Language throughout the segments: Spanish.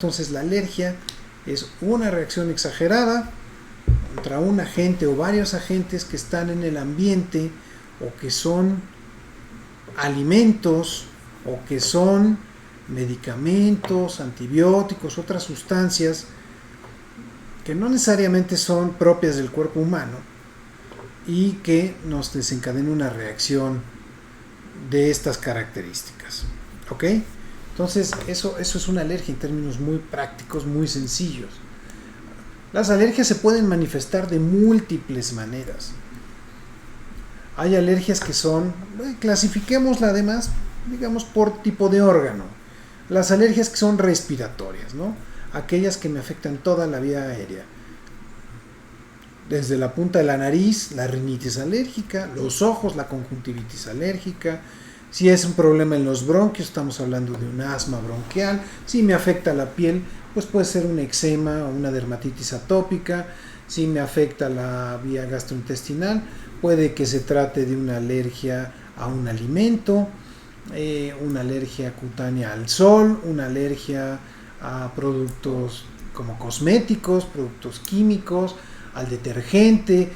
Entonces la alergia es una reacción exagerada contra un agente o varios agentes que están en el ambiente o que son alimentos o que son medicamentos, antibióticos, otras sustancias que no necesariamente son propias del cuerpo humano y que nos desencadena una reacción de estas características. ¿Ok? Entonces, eso es una alergia en términos muy prácticos, muy sencillos. Las alergias se pueden manifestar de múltiples maneras. Hay alergias que son, clasifiquémosla además, digamos, por tipo de órgano. Las alergias que son respiratorias, ¿no? Aquellas que me afectan toda la vía aérea. Desde la punta de la nariz, la rinitis alérgica, los ojos, la conjuntivitis alérgica. Si es un problema en los bronquios, estamos hablando de un asma bronquial. Si me afecta la piel, pues puede ser un eczema o una dermatitis atópica. Si me afecta la vía gastrointestinal, puede que se trate de una alergia a un alimento, una alergia cutánea al sol, una alergia a productos como cosméticos, productos químicos, al detergente.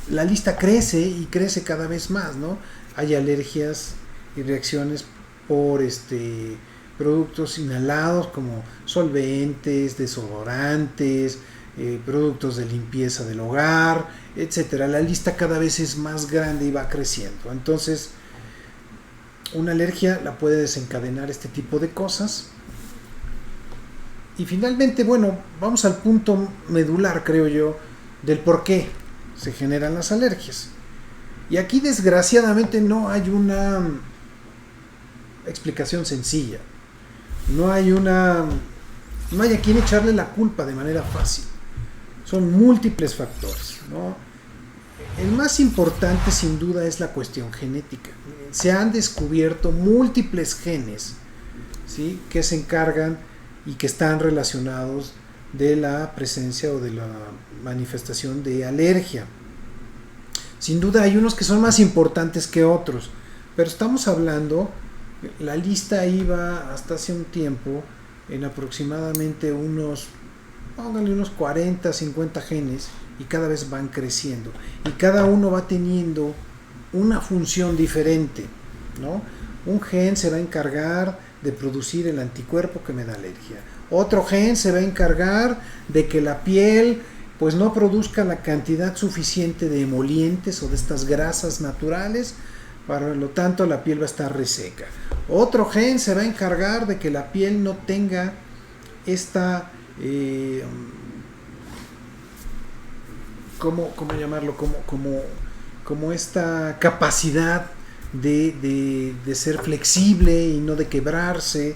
La lista crece y crece cada vez más, ¿no? Hay alergias y reacciones por productos inhalados como solventes, desodorantes, productos de limpieza del hogar, etcétera. La lista cada vez es más grande y va creciendo. Entonces, una alergia la puede desencadenar este tipo de cosas. Y finalmente, vamos al punto medular, creo yo, del por qué se generan las alergias. Y aquí desgraciadamente no hay una explicación sencilla. No hay a quien echarle la culpa de manera fácil. Son múltiples factores, ¿no? El más importante sin duda es la cuestión genética. Se han descubierto múltiples genes, ¿sí?, que se encargan y que están relacionados de la presencia o de la manifestación de alergia. Sin duda hay unos que son más importantes que otros, pero estamos hablando, la lista iba hasta hace un tiempo en aproximadamente unos 40, 50 genes y cada vez van creciendo y cada uno va teniendo una función diferente, ¿no? Un gen se va a encargar de producir el anticuerpo que me da alergia. Otro gen se va a encargar de que la piel pues no produzca la cantidad suficiente de emolientes o de estas grasas naturales, para lo tanto la piel va a estar reseca. Otro gen se va a encargar de que la piel no tenga esta, ¿cómo llamarlo? Como esta capacidad de ser flexible y no de quebrarse.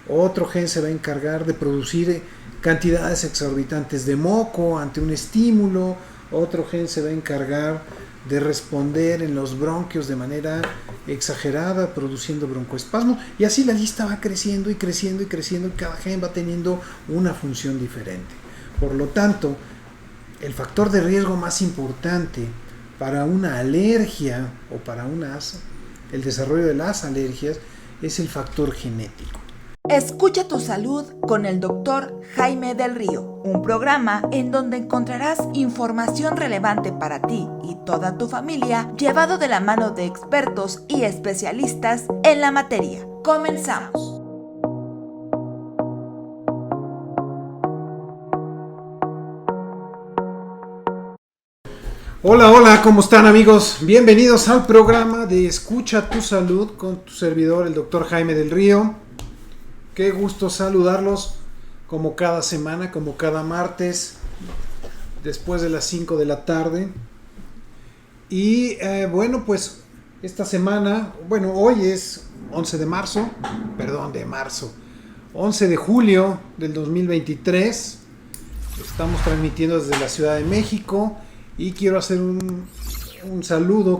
Otro gen se va a encargar de producir cantidades exorbitantes de moco ante un estímulo. Otro gen se va a encargar de responder en los bronquios de manera exagerada, produciendo broncoespasmo, y así la lista va creciendo y creciendo y creciendo, y cada gen va teniendo una función diferente. Por lo tanto, el factor de riesgo más importante para una alergia o para el desarrollo de las alergias es el factor genético. Escucha tu salud con el Dr. Jaime del Río, un programa en donde encontrarás información relevante para ti y toda tu familia, llevado de la mano de expertos y especialistas en la materia. Comenzamos. Hola, ¿cómo están, amigos? Bienvenidos al programa de Escucha tu Salud con tu servidor, el Dr. Jaime del Río. Qué gusto saludarlos como cada semana, como cada martes, después de las 5 de la tarde. Y pues esta semana, hoy es 11 de marzo, 11 de julio del 2023. Estamos transmitiendo desde la Ciudad de México y quiero hacer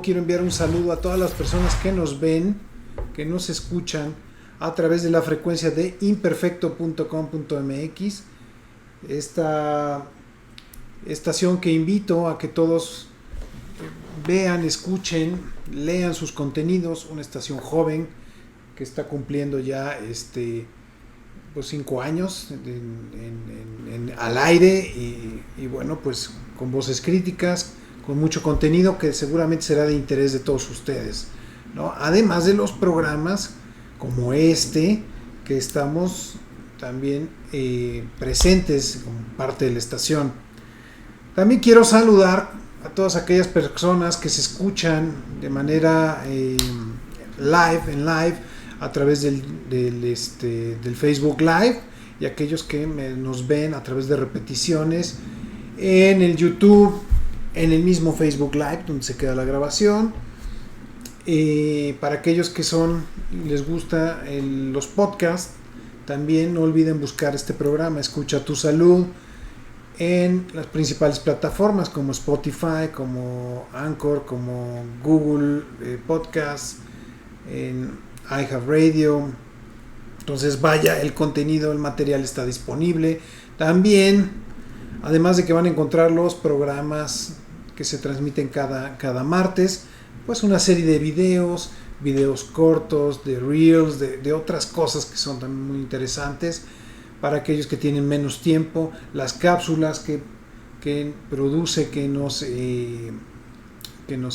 quiero enviar un saludo a todas las personas que nos ven, que nos escuchan a través de la frecuencia de imperfecto.com.mx, esta estación que invito a que todos vean, escuchen, lean sus contenidos, una estación joven que está cumpliendo ya pues 5 años al aire y bueno, pues con voces críticas, con mucho contenido que seguramente será de interés de todos ustedes, ¿no? Además de los programas como este, que estamos también presentes como parte de la estación. También quiero saludar a todas aquellas personas que se escuchan de manera live a través del Facebook Live, y aquellos que nos ven a través de repeticiones en el YouTube, en el mismo Facebook Live donde se queda la grabación. Para aquellos que les gusta los podcasts, también no olviden buscar este programa Escucha tu Salud en las principales plataformas como Spotify, como Anchor, como Google Podcast, en iHeartRadio. Entonces vaya, el contenido, el material está disponible. También, además de que van a encontrar los programas que se transmiten cada martes, pues una serie de videos cortos, de reels, de otras cosas que son también muy interesantes para aquellos que tienen menos tiempo, las cápsulas que produce, que nos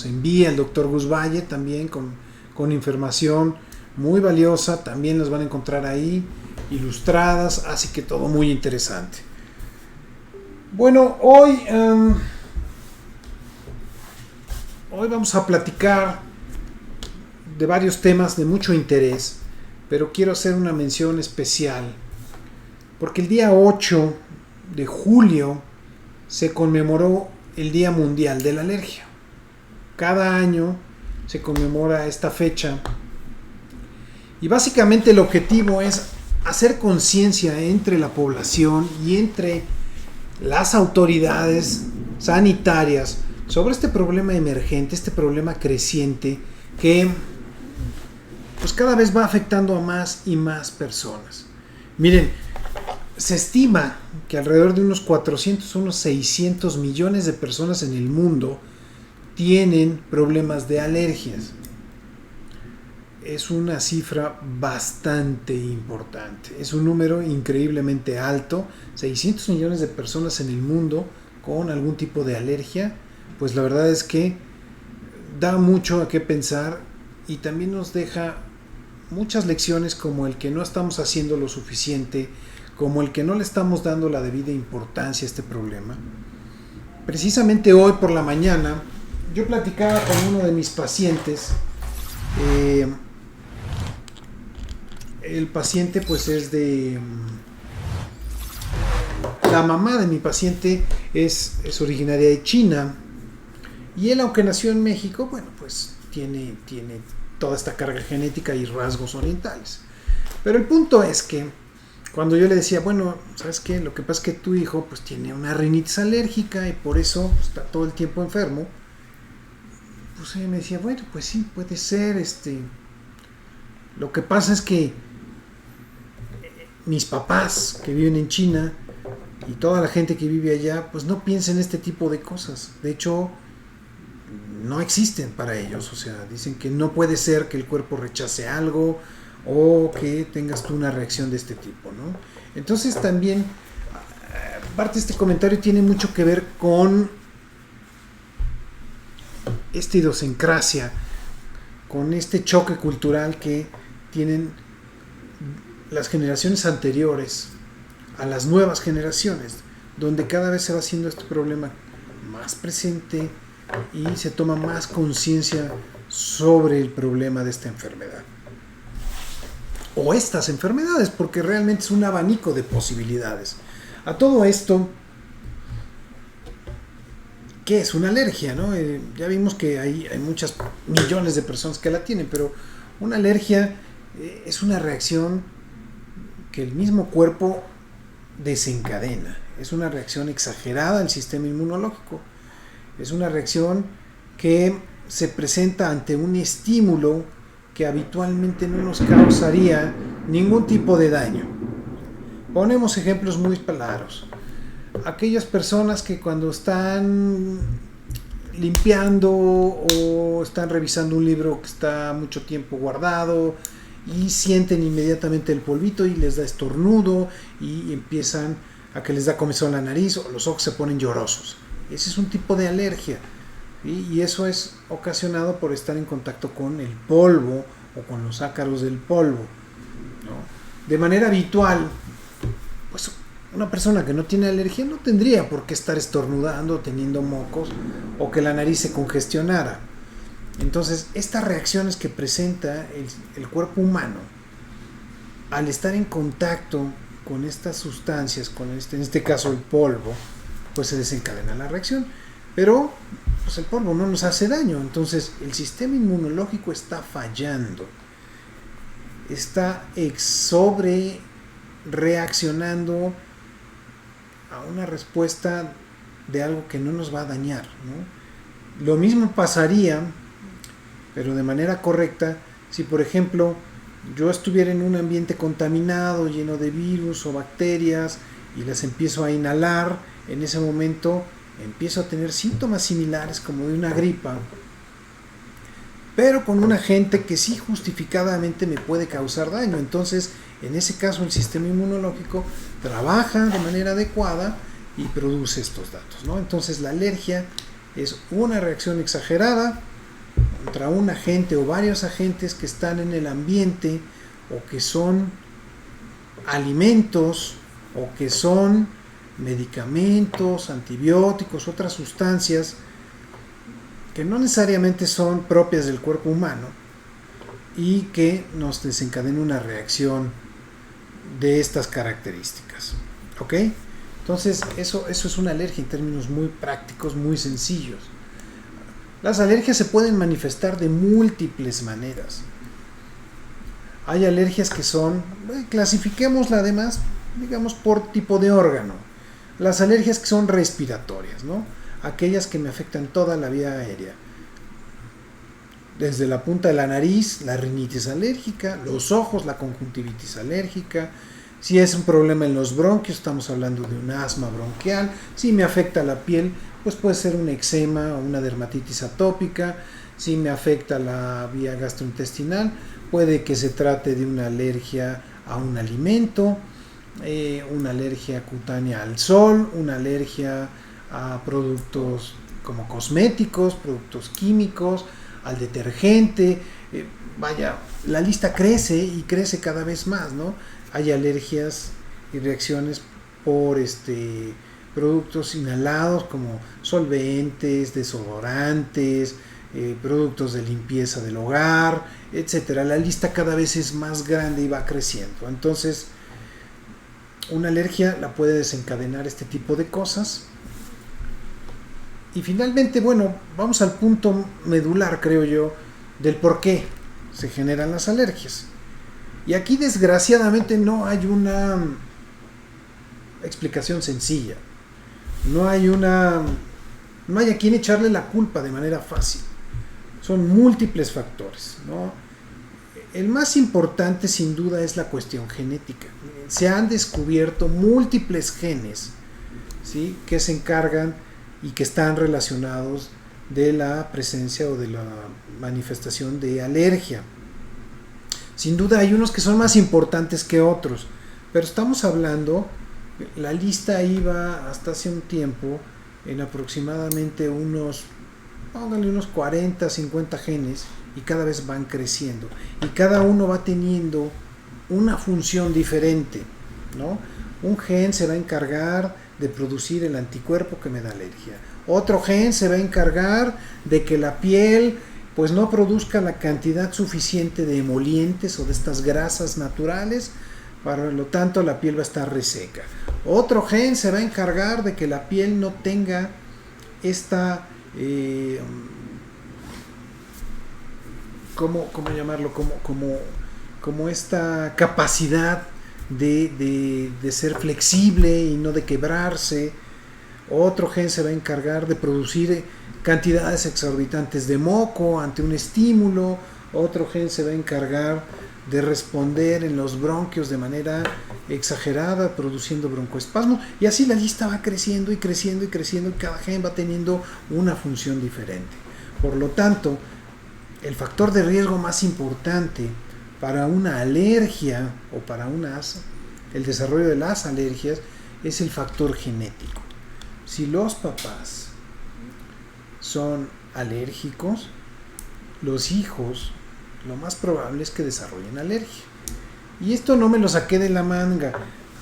envía el Dr. Gus Valle también con información muy valiosa, también las van a encontrar ahí, ilustradas, así que todo muy interesante. Bueno, hoy vamos a platicar de varios temas de mucho interés, pero quiero hacer una mención especial, porque el día 8 de julio se conmemoró el Día Mundial de la Alergia. Cada año se conmemora esta fecha y básicamente el objetivo es hacer conciencia entre la población y entre las autoridades sanitarias sobre este problema emergente, este problema creciente que pues cada vez va afectando a más y más personas. Miren, se estima que alrededor de unos 600 millones de personas en el mundo tienen problemas de alergias. Es una cifra bastante importante, es un número increíblemente alto. 600 millones de personas en el mundo con algún tipo de alergia, pues la verdad es que da mucho a qué pensar y también nos deja muchas lecciones, como el que no estamos haciendo lo suficiente, como el que no le estamos dando la debida importancia a este problema. Precisamente hoy por la mañana yo platicaba con uno de mis pacientes. El paciente pues es la mamá de mi paciente es originaria de China, y él, aunque nació en México, bueno, pues tiene toda esta carga genética y rasgos orientales. Pero el punto es que cuando yo le decía, bueno, ¿sabes qué? Lo que pasa es que tu hijo pues tiene una rinitis alérgica y por eso pues, está todo el tiempo enfermo. Pues ella me decía, bueno, pues sí, puede ser, lo que pasa es que mis papás que viven en China y toda la gente que vive allá, pues no piensa en este tipo de cosas. De hecho, no existen para ellos. O sea, dicen que no puede ser que el cuerpo rechace algo o que tengas tú una reacción de este tipo, ¿no? Entonces también, parte de este comentario tiene mucho que ver con esta idiosincrasia, con este choque cultural que tienen las generaciones anteriores a las nuevas generaciones, donde cada vez se va haciendo este problema más presente y se toma más conciencia sobre el problema de esta enfermedad o estas enfermedades, porque realmente es un abanico de posibilidades. A todo esto, ¿qué es una alergia, no? Ya vimos que hay muchas millones de personas que la tienen, pero una alergia es una reacción que el mismo cuerpo desencadena. Es una reacción exagerada del sistema inmunológico. Es una reacción que se presenta ante un estímulo que habitualmente no nos causaría ningún tipo de daño. Ponemos ejemplos muy claros. Aquellas personas que cuando están limpiando o están revisando un libro que está mucho tiempo guardado y sienten inmediatamente el polvito y les da estornudo y empiezan a que les da comezón la nariz o los ojos se ponen llorosos. Ese es un tipo de alergia, ¿sí? Y eso es ocasionado por estar en contacto con el polvo o con los ácaros del polvo, ¿no? De manera habitual, pues una persona que no tiene alergia no tendría por qué estar estornudando, teniendo mocos o que la nariz se congestionara. Entonces, estas reacciones que presenta el cuerpo humano al estar en contacto con estas sustancias, en este caso el polvo, pues se desencadena la reacción. Pero pues el polvo no nos hace daño, entonces el sistema inmunológico está fallando, está sobre reaccionando a una respuesta de algo que no nos va a dañar, ¿no? Lo mismo pasaría, pero de manera correcta, si por ejemplo yo estuviera en un ambiente contaminado, lleno de virus o bacterias, y las empiezo a inhalar. En ese momento empiezo a tener síntomas similares como de una gripa, pero con un agente que sí justificadamente me puede causar daño. Entonces, en ese caso, el sistema inmunológico trabaja de manera adecuada y produce estos datos, ¿no? Entonces, la alergia es una reacción exagerada contra un agente o varios agentes que están en el ambiente, o que son alimentos, o que son medicamentos, antibióticos, otras sustancias que no necesariamente son propias del cuerpo humano y que nos desencadena una reacción de estas características. ¿Ok? Entonces, eso es una alergia en términos muy prácticos, muy sencillos. Las alergias se pueden manifestar de múltiples maneras. Hay alergias que son, clasifiquémosla además, digamos, por tipo de órgano. Las alergias que son respiratorias, ¿no? Aquellas que me afectan toda la vía aérea. Desde la punta de la nariz, la rinitis alérgica, los ojos, la conjuntivitis alérgica. Si es un problema en los bronquios, estamos hablando de un asma bronquial. Si me afecta la piel, pues puede ser un eczema o una dermatitis atópica. Si me afecta la vía gastrointestinal, puede que se trate de una alergia a un alimento, una alergia cutánea al sol, una alergia a productos como cosméticos, productos químicos, al detergente. Vaya, la lista crece y crece cada vez más, ¿no? Hay alergias y reacciones por productos inhalados como solventes, desodorantes, productos de limpieza del hogar, etcétera. La lista cada vez es más grande y va creciendo. Entonces, una alergia la puede desencadenar este tipo de cosas. Y finalmente, bueno, vamos al punto medular, creo yo, del por qué se generan las alergias. Y aquí, desgraciadamente, no hay una explicación sencilla. No hay a quien echarle la culpa de manera fácil. Son múltiples factores, ¿no? El más importante, sin duda, es la cuestión genética. Se han descubierto múltiples genes, ¿sí?, que se encargan y que están relacionados de la presencia o de la manifestación de alergia. Sin duda hay unos que son más importantes que otros, pero estamos hablando, la lista iba hasta hace un tiempo en aproximadamente unos 40, 50 genes, y cada vez van creciendo y cada uno va teniendo una función diferente, ¿no? Un gen se va a encargar de producir el anticuerpo que me da alergia. Otro gen se va a encargar de que la piel pues no produzca la cantidad suficiente de emolientes o de estas grasas naturales, para lo tanto la piel va a estar reseca. Otro gen se va a encargar de que la piel no tenga esta ¿cómo llamarlo? Como esta capacidad de ser flexible y no de quebrarse. Otro gen se va a encargar de producir cantidades exorbitantes de moco ante un estímulo. Otro gen se va a encargar de responder en los bronquios de manera exagerada, produciendo broncoespasmo, y así la lista va creciendo y creciendo y creciendo, y cada gen va teniendo una función diferente. Por lo tanto, el factor de riesgo más importante para una alergia o para el desarrollo de las alergias es el factor genético. Si los papás son alérgicos, los hijos lo más probable es que desarrollen alergia. Y esto no me lo saqué de la manga.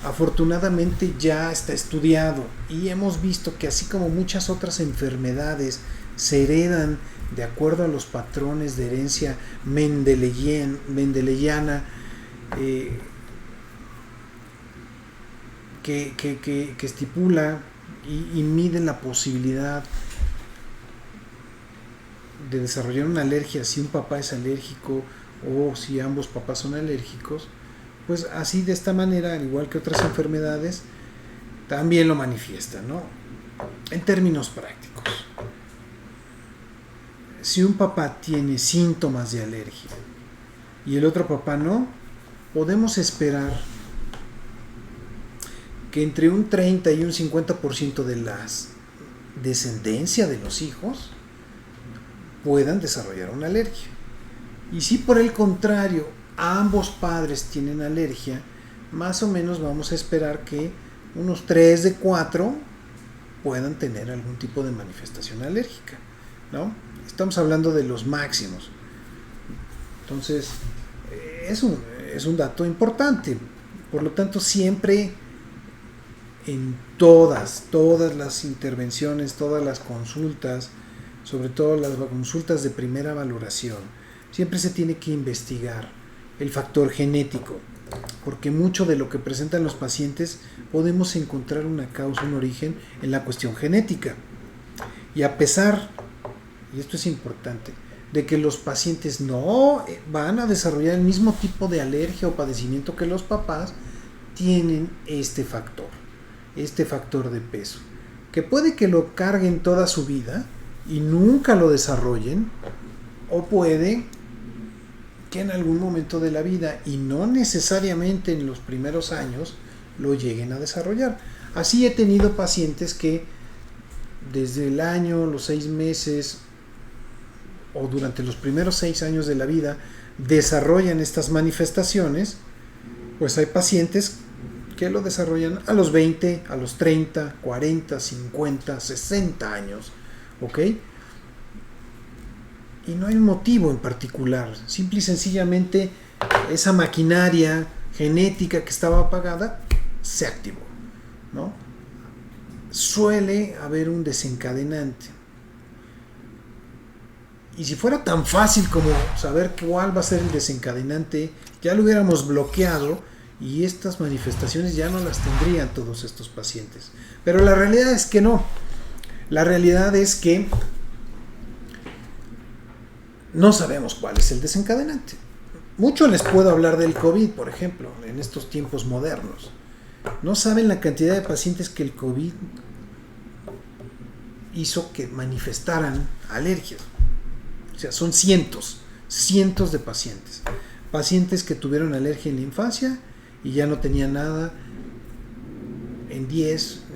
Afortunadamente ya está estudiado y hemos visto que así como muchas otras enfermedades se heredan de acuerdo a los patrones de herencia mendeleyana que estipula y mide la posibilidad de desarrollar una alergia si un papá es alérgico o si ambos papás son alérgicos, pues así de esta manera, al igual que otras enfermedades, también lo manifiesta, ¿no? En términos prácticos, si un papá tiene síntomas de alergia y el otro papá no, podemos esperar que entre un 30 y un 50% de la descendencia de los hijos puedan desarrollar una alergia. Y si por el contrario ambos padres tienen alergia, más o menos vamos a esperar que unos 3 de 4 puedan tener algún tipo de manifestación alérgica, ¿no? Estamos hablando de los máximos. Entonces, es un dato importante. Por lo tanto, siempre en todas las intervenciones, todas las consultas, sobre todo las consultas de primera valoración, siempre se tiene que investigar el factor genético, porque mucho de lo que presentan los pacientes podemos encontrar una causa, un origen en la cuestión genética. Y a pesar, y esto es importante, de que los pacientes no van a desarrollar el mismo tipo de alergia o padecimiento que los papás, tienen este factor de peso, que puede que lo carguen toda su vida y nunca lo desarrollen, o puede que en algún momento de la vida, y no necesariamente en los primeros años, lo lleguen a desarrollar. Así he tenido pacientes que desde el año, los 6 meses o durante los primeros 6 años de la vida desarrollan estas manifestaciones. Pues hay pacientes que lo desarrollan a los 20, a los 30, 40, 50, 60 años, ¿ok? Y no hay un motivo en particular, simple y sencillamente esa maquinaria genética que estaba apagada se activó, ¿no? Suele haber un desencadenante. Y si fuera tan fácil como saber cuál va a ser el desencadenante, ya lo hubiéramos bloqueado y estas manifestaciones ya no las tendrían todos estos pacientes. Pero la realidad es que no. La realidad es que no sabemos cuál es el desencadenante. Mucho les puedo hablar del COVID, por ejemplo, en estos tiempos modernos. No saben la cantidad de pacientes que el COVID hizo que manifestaran alergias. O sea, son cientos de pacientes. Pacientes que tuvieron alergia en la infancia y ya no tenían nada en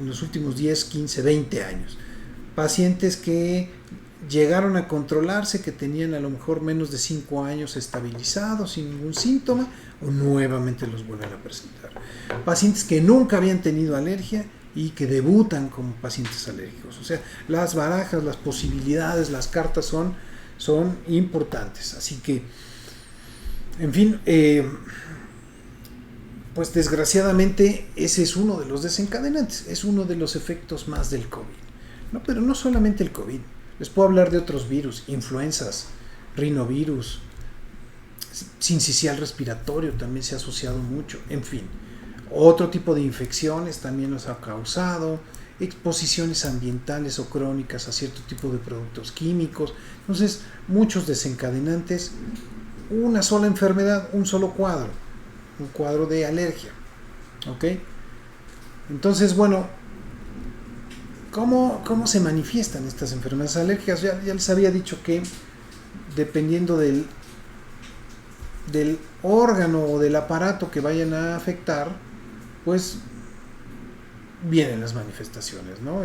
los últimos 10, 15, 20 años. Pacientes que llegaron a controlarse, que tenían a lo mejor menos de 5 años estabilizados sin ningún síntoma, o nuevamente los vuelven a presentar. Pacientes que nunca habían tenido alergia y que debutan como pacientes alérgicos. O sea, las barajas, las posibilidades, las cartas son importantes. Así que, en fin, pues desgraciadamente ese es uno de los desencadenantes, es uno de los efectos más del COVID. No, pero no solamente el COVID. Les puedo hablar de otros virus, influenzas, rinovirus, sincicial respiratorio también se ha asociado mucho, en fin. Otro tipo de infecciones también los ha causado, exposiciones ambientales o crónicas a cierto tipo de productos químicos. Entonces, muchos desencadenantes, una sola enfermedad, un solo cuadro, un cuadro de alergia. ¿Ok? Entonces, bueno, ¿Cómo se manifiestan estas enfermedades alérgicas? Ya les había dicho que dependiendo del órgano o del aparato que vayan a afectar, pues vienen las manifestaciones, ¿no?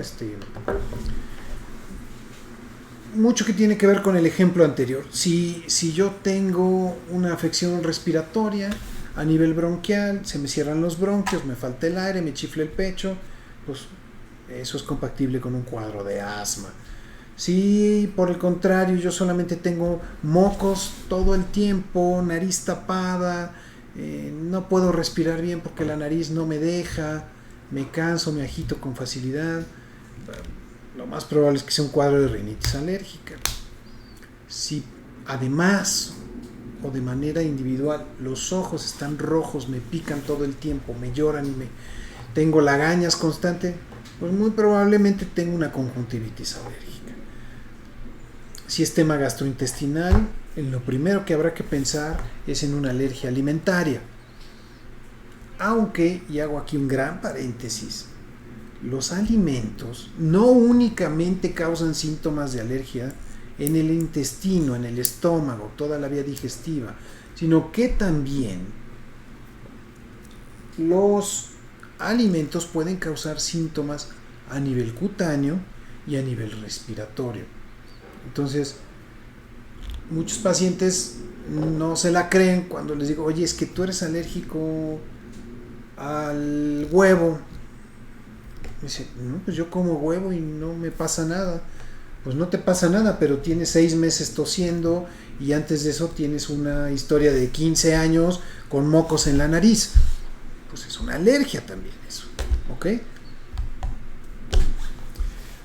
mucho que tiene que ver con el ejemplo anterior. Si yo tengo una afección respiratoria a nivel bronquial, se me cierran los bronquios, me falta el aire, me chifla el pecho, pues eso es compatible con un cuadro de asma. Si por el contrario yo solamente tengo mocos todo el tiempo, nariz tapada, no puedo respirar bien porque la nariz no me deja, me canso, me agito con facilidad, lo más probable es que sea un cuadro de rinitis alérgica. Si además o de manera individual los ojos están rojos, me pican todo el tiempo, me lloran y tengo lagañas constante, pues muy probablemente tengo una conjuntivitis alérgica. Si es tema gastrointestinal, en lo primero que habrá que pensar es en una alergia alimentaria. Aunque, y hago aquí un gran paréntesis, los alimentos no únicamente causan síntomas de alergia en el intestino, en el estómago, toda la vía digestiva, sino que también los alimentos pueden causar síntomas a nivel cutáneo y a nivel respiratorio. Entonces, muchos pacientes no se la creen cuando les digo, oye, es que tú eres alérgico al huevo. Me dice, no, pues yo como huevo y no me pasa nada. Pues no te pasa nada, pero tienes 6 meses tosiendo y antes de eso tienes una historia de 15 años con mocos en la nariz. Pues es una alergia también eso, ¿ok?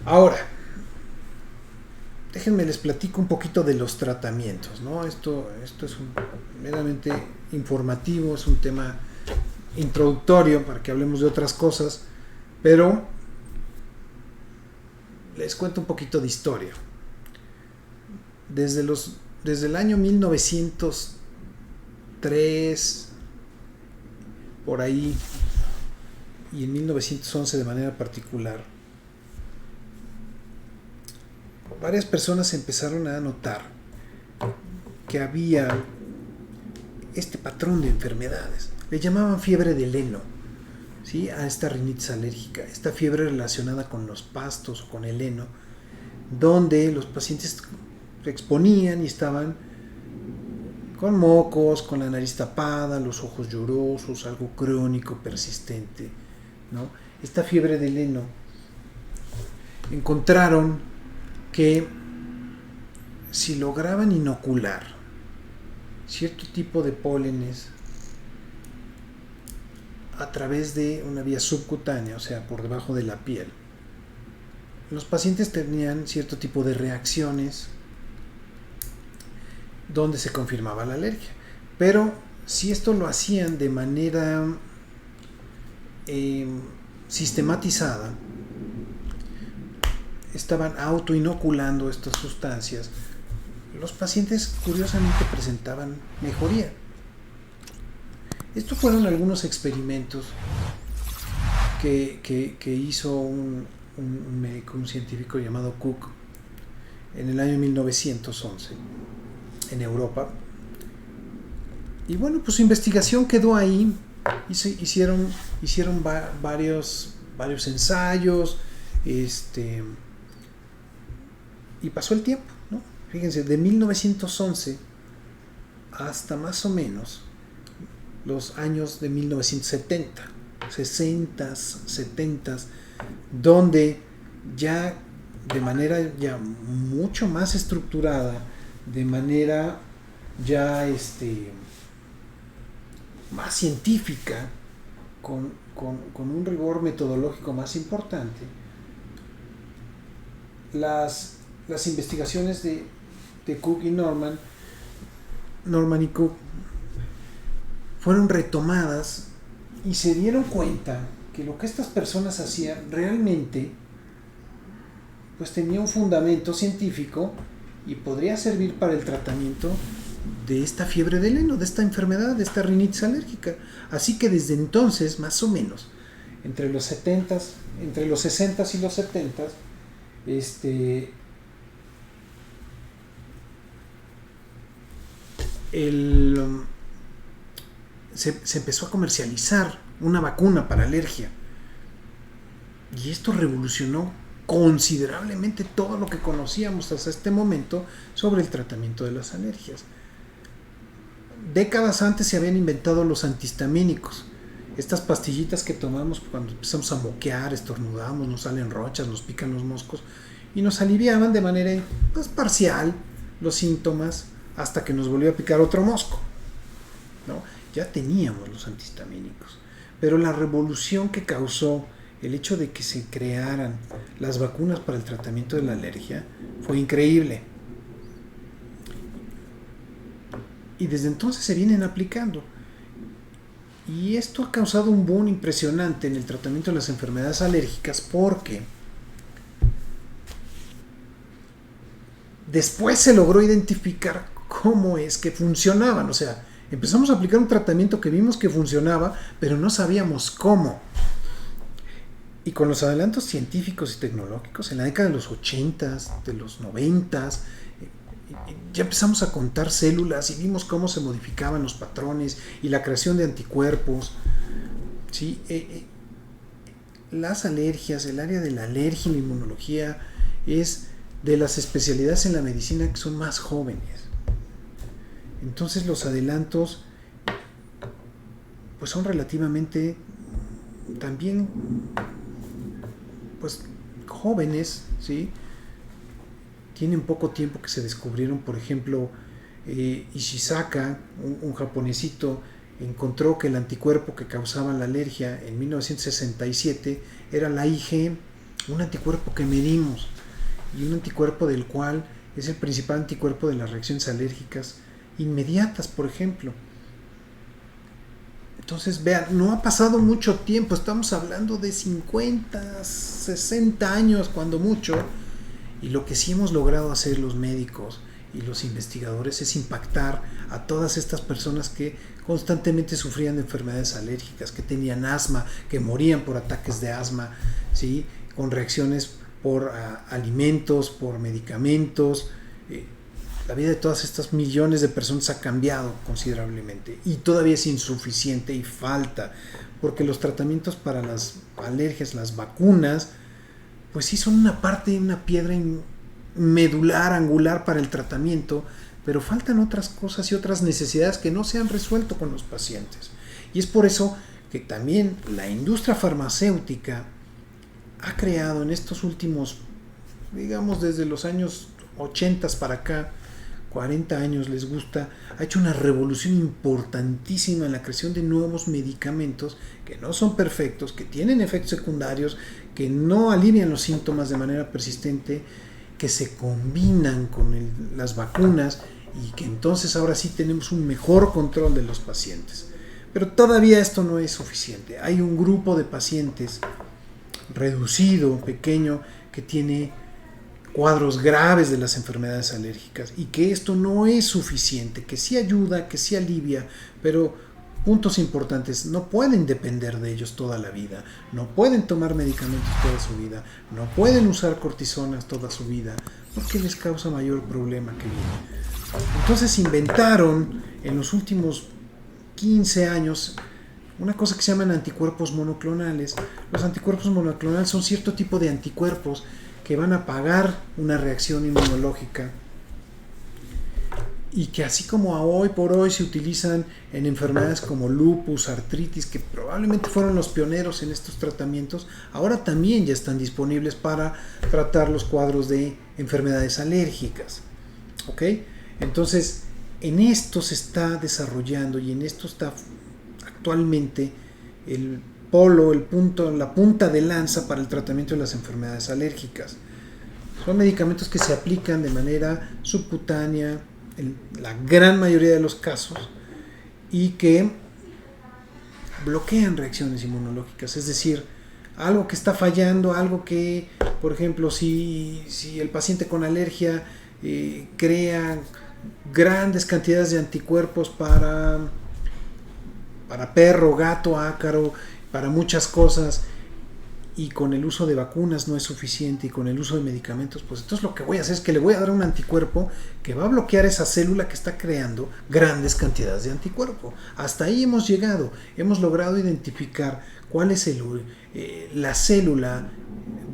Ahora, déjenme les platico un poquito de los tratamientos, ¿no? Esto es meramente informativo, es un tema introductorio para que hablemos de otras cosas, pero les cuento un poquito de historia. Desde el año 1903, por ahí, y en 1911 de manera particular, varias personas empezaron a notar que había este patrón de enfermedades. Le llamaban fiebre del heno, ¿sí? A esta rinitis alérgica, esta fiebre relacionada con los pastos o con el heno, donde los pacientes se exponían y estaban con mocos, con la nariz tapada, los ojos llorosos, algo crónico, persistente, ¿no? Esta fiebre del heno, encontraron que si lograban inocular cierto tipo de pólenes a través de una vía subcutánea, o sea, por debajo de la piel, los pacientes tenían cierto tipo de reacciones donde se confirmaba la alergia. Pero si esto lo hacían de manera sistematizada, estaban autoinoculando estas sustancias, los pacientes curiosamente presentaban mejoría. Estos fueron algunos experimentos que hizo un médico, un científico llamado Cook en el año 1911 en Europa. Y bueno, pues su investigación quedó ahí. Hicieron varios ensayos, y pasó el tiempo, ¿no? Fíjense, de 1911 hasta más o menos los años de 1970, 60, 70, donde ya de manera ya mucho más estructurada, de manera ya más científica, con un rigor metodológico más importante, las investigaciones de Cook y Norman y Cook fueron retomadas y se dieron cuenta que lo que estas personas hacían realmente pues tenía un fundamento científico y podría servir para el tratamiento de esta fiebre del heno, de esta enfermedad, de esta rinitis alérgica. Así que desde entonces, más o menos, entre los 60s y los 70s, se empezó a comercializar una vacuna para alergia. Y esto revolucionó considerablemente todo lo que conocíamos hasta este momento sobre el tratamiento de las alergias. Décadas antes se habían inventado los antihistamínicos, estas pastillitas que tomamos cuando empezamos a moquear, estornudamos, nos salen ronchas, nos pican los moscos, y nos aliviaban de manera parcial los síntomas hasta que nos volvió a picar otro mosco, ¿no? Ya teníamos los antihistamínicos, pero la revolución que causó el hecho de que se crearan las vacunas para el tratamiento de la alergia fue increíble. Y desde entonces se vienen aplicando. Y esto ha causado un boom impresionante en el tratamiento de las enfermedades alérgicas, porque después se logró identificar cómo es que funcionaban. O sea, empezamos a aplicar un tratamiento que vimos que funcionaba, pero no sabíamos cómo. Y con los adelantos científicos y tecnológicos, en la década de los 80s, de los 90s, ya empezamos a contar células y vimos cómo se modificaban los patrones y la creación de anticuerpos. ¿Sí? Las alergias, el área de la alergia y la inmunología es de las especialidades en la medicina que son más jóvenes. Entonces los adelantos pues son relativamente también pues jóvenes, ¿sí? Tienen poco tiempo que se descubrieron. Por ejemplo, Ishizaka, un japonesito, encontró que el anticuerpo que causaba la alergia en 1967 era la IgE, un anticuerpo que medimos y un anticuerpo del cual es el principal anticuerpo de las reacciones alérgicas inmediatas, por ejemplo. Entonces, vean, no ha pasado mucho tiempo, estamos hablando de 50, 60 años cuando mucho, y lo que sí hemos logrado hacer los médicos y los investigadores es impactar a todas estas personas que constantemente sufrían de enfermedades alérgicas, que tenían asma, que morían por ataques de asma, ¿sí? Con reacciones por alimentos, por medicamentos. La vida de todas estas millones de personas ha cambiado considerablemente y todavía es insuficiente y falta, porque los tratamientos para las alergias, las vacunas, pues sí son una parte, una piedra medular, angular para el tratamiento, pero faltan otras cosas y otras necesidades que no se han resuelto con los pacientes. Y es por eso que también la industria farmacéutica ha creado en estos últimos, digamos desde los años 80 para acá, 40 años les gusta, ha hecho una revolución importantísima en la creación de nuevos medicamentos que no son perfectos, que tienen efectos secundarios, que no alivian los síntomas de manera persistente, que se combinan con las vacunas y que entonces ahora sí tenemos un mejor control de los pacientes. Pero todavía esto no es suficiente. Hay un grupo de pacientes reducido, pequeño, que tiene cuadros graves de las enfermedades alérgicas y que esto no es suficiente, que sí ayuda, que sí alivia, pero puntos importantes, no pueden depender de ellos toda la vida, no pueden tomar medicamentos toda su vida, no pueden usar cortisonas toda su vida, porque les causa mayor problema que bien. Entonces inventaron en los últimos 15 años una cosa que se llaman anticuerpos monoclonales. Los anticuerpos monoclonales son cierto tipo de anticuerpos que van a apagar una reacción inmunológica y que así como a hoy por hoy se utilizan en enfermedades como lupus, artritis, que probablemente fueron los pioneros en estos tratamientos, ahora también ya están disponibles para tratar los cuadros de enfermedades alérgicas. ¿Ok? Entonces, en esto se está desarrollando y en esto está actualmente el polo, el punto, la punta de lanza para el tratamiento de las enfermedades alérgicas. Son medicamentos que se aplican de manera subcutánea en la gran mayoría de los casos y que bloquean reacciones inmunológicas, es decir, algo que está fallando, algo que, por ejemplo, si el paciente con alergia crea grandes cantidades de anticuerpos para perro, gato, ácaro, para muchas cosas, y con el uso de vacunas no es suficiente y con el uso de medicamentos, pues entonces lo que voy a hacer es que le voy a dar un anticuerpo que va a bloquear esa célula que está creando grandes cantidades de anticuerpo. Hasta ahí hemos llegado, hemos logrado identificar cuál es la célula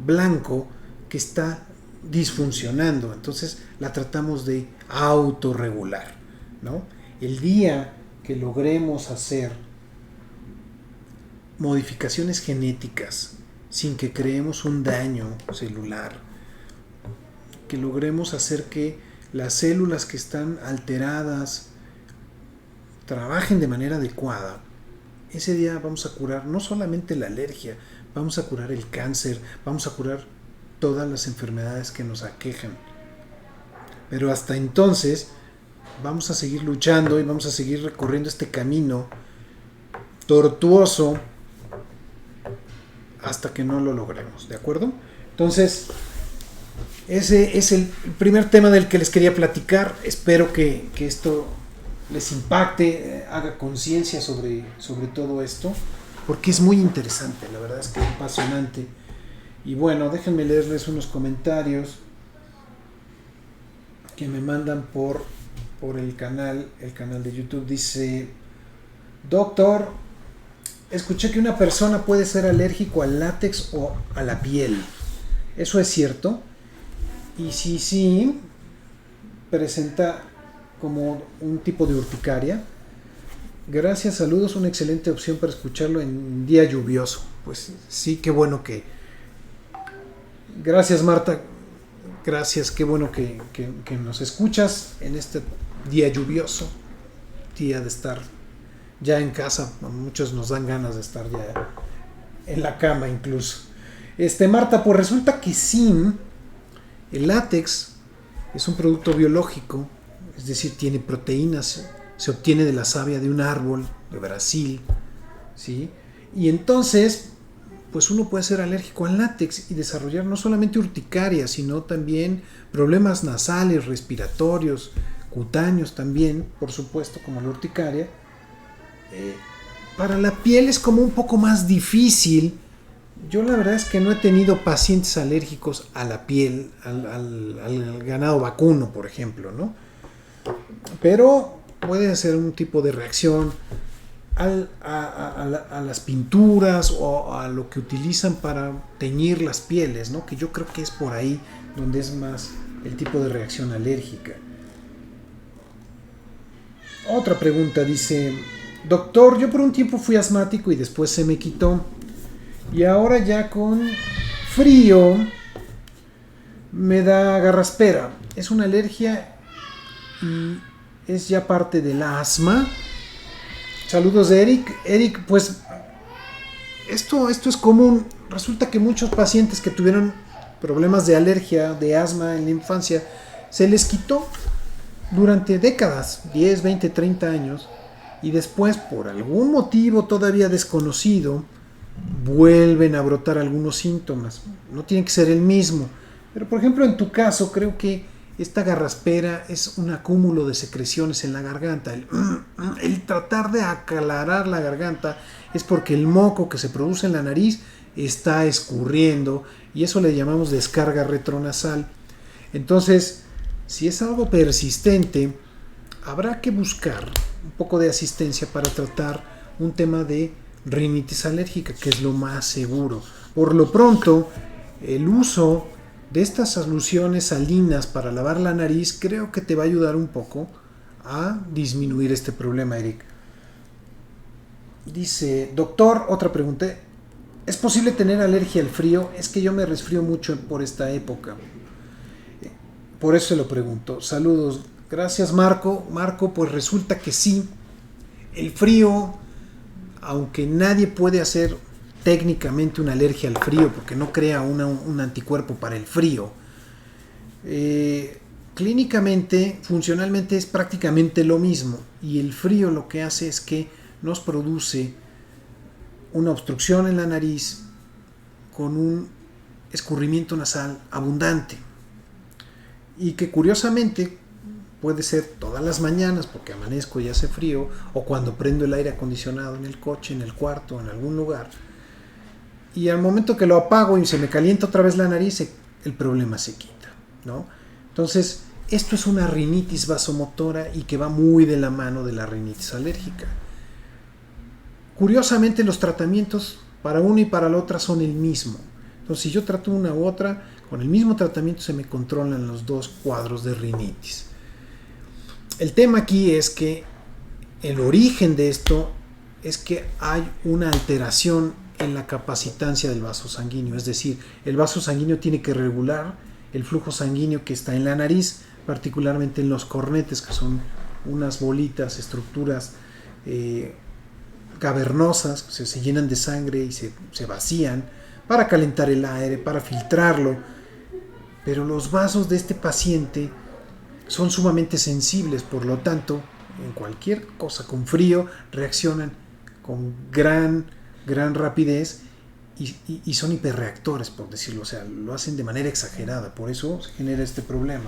blanco que está disfuncionando. Entonces la tratamos de autorregular, ¿no? El día que logremos hacer modificaciones genéticas sin que creemos un daño celular, que logremos hacer que las células que están alteradas trabajen de manera adecuada, ese día vamos a curar no solamente la alergia, vamos a curar el cáncer, vamos a curar todas las enfermedades que nos aquejan. Pero hasta entonces vamos a seguir luchando y vamos a seguir recorriendo este camino tortuoso hasta que no lo logremos, ¿de acuerdo? Entonces, ese es el primer tema del que les quería platicar. Espero que esto les impacte, haga conciencia sobre todo esto, porque es muy interesante, la verdad es que es apasionante. Y bueno, déjenme leerles unos comentarios que me mandan por el canal de YouTube. Dice: doctor, escuché que una persona puede ser alérgico al látex o a la piel. ¿Eso es cierto? Y si sí, presenta como un tipo de urticaria. Gracias, saludos, una excelente opción para escucharlo en un día lluvioso. Pues sí, qué bueno que... Gracias, Marta. Gracias, qué bueno que nos escuchas en este día lluvioso. Día de estar ya en casa. A muchos nos dan ganas de estar ya en la cama incluso. Marta, pues resulta que sí, el látex es un producto biológico, es decir, tiene proteínas, se obtiene de la savia de un árbol de Brasil, ¿sí? Y entonces, pues uno puede ser alérgico al látex y desarrollar no solamente urticaria, sino también problemas nasales, respiratorios, cutáneos también, por supuesto, como la urticaria. Para la piel es como un poco más difícil. Yo la verdad es que no he tenido pacientes alérgicos a la piel, al ganado vacuno, por ejemplo, ¿no? Pero puede ser un tipo de reacción a las pinturas o a lo que utilizan para teñir las pieles, ¿no? Que yo creo que es por ahí donde es más el tipo de reacción alérgica. Otra pregunta dice: doctor, yo por un tiempo fui asmático y después se me quitó. Y ahora ya con frío me da garraspera. Es una alergia y es ya parte del asma. Saludos de Eric. Eric, pues esto es común. Resulta que muchos pacientes que tuvieron problemas de alergia, de asma en la infancia, se les quitó durante décadas, 10, 20, 30 años, y después, por algún motivo todavía desconocido, vuelven a brotar algunos síntomas. No tiene que ser el mismo, pero por ejemplo en tu caso creo que esta garraspera es un acúmulo de secreciones en la garganta. El tratar de aclarar la garganta es porque el moco que se produce en la nariz está escurriendo y eso le llamamos descarga retronasal. Entonces, si es algo persistente, habrá que buscar un poco de asistencia para tratar un tema de rinitis alérgica, que es lo más seguro. Por lo pronto, el uso de estas soluciones salinas para lavar la nariz creo que te va a ayudar un poco a disminuir este problema, Eric. Dice: doctor, otra pregunta: ¿es posible tener alergia al frío? Es que yo me resfrío mucho por esta época. Por eso se lo pregunto. Saludos. Gracias, Marco. Marco, pues resulta que sí. El frío, aunque nadie puede hacer técnicamente una alergia al frío porque no crea un anticuerpo para el frío, clínicamente, funcionalmente es prácticamente lo mismo, y el frío lo que hace es que nos produce una obstrucción en la nariz con un escurrimiento nasal abundante, y que curiosamente puede ser todas las mañanas porque amanezco y hace frío, o cuando prendo el aire acondicionado en el coche, en el cuarto, en algún lugar, y al momento que lo apago y se me calienta otra vez la nariz, el problema se quita, ¿no? Entonces, esto es una rinitis vasomotora y que va muy de la mano de la rinitis alérgica. Curiosamente, los tratamientos para uno y para la otra son el mismo. Entonces, si yo trato una u otra, con el mismo tratamiento se me controlan los dos cuadros de rinitis. El tema aquí es que el origen de esto es que hay una alteración en la capacitancia del vaso sanguíneo, es decir, el vaso sanguíneo tiene que regular el flujo sanguíneo que está en la nariz, particularmente en los cornetes, que son unas bolitas, estructuras cavernosas, se llenan de sangre y se vacían para calentar el aire, para filtrarlo. Pero los vasos de este paciente son sumamente sensibles, por lo tanto, en cualquier cosa con frío reaccionan con gran rapidez y son hiperreactores, por decirlo, o sea, lo hacen de manera exagerada, por eso se genera este problema.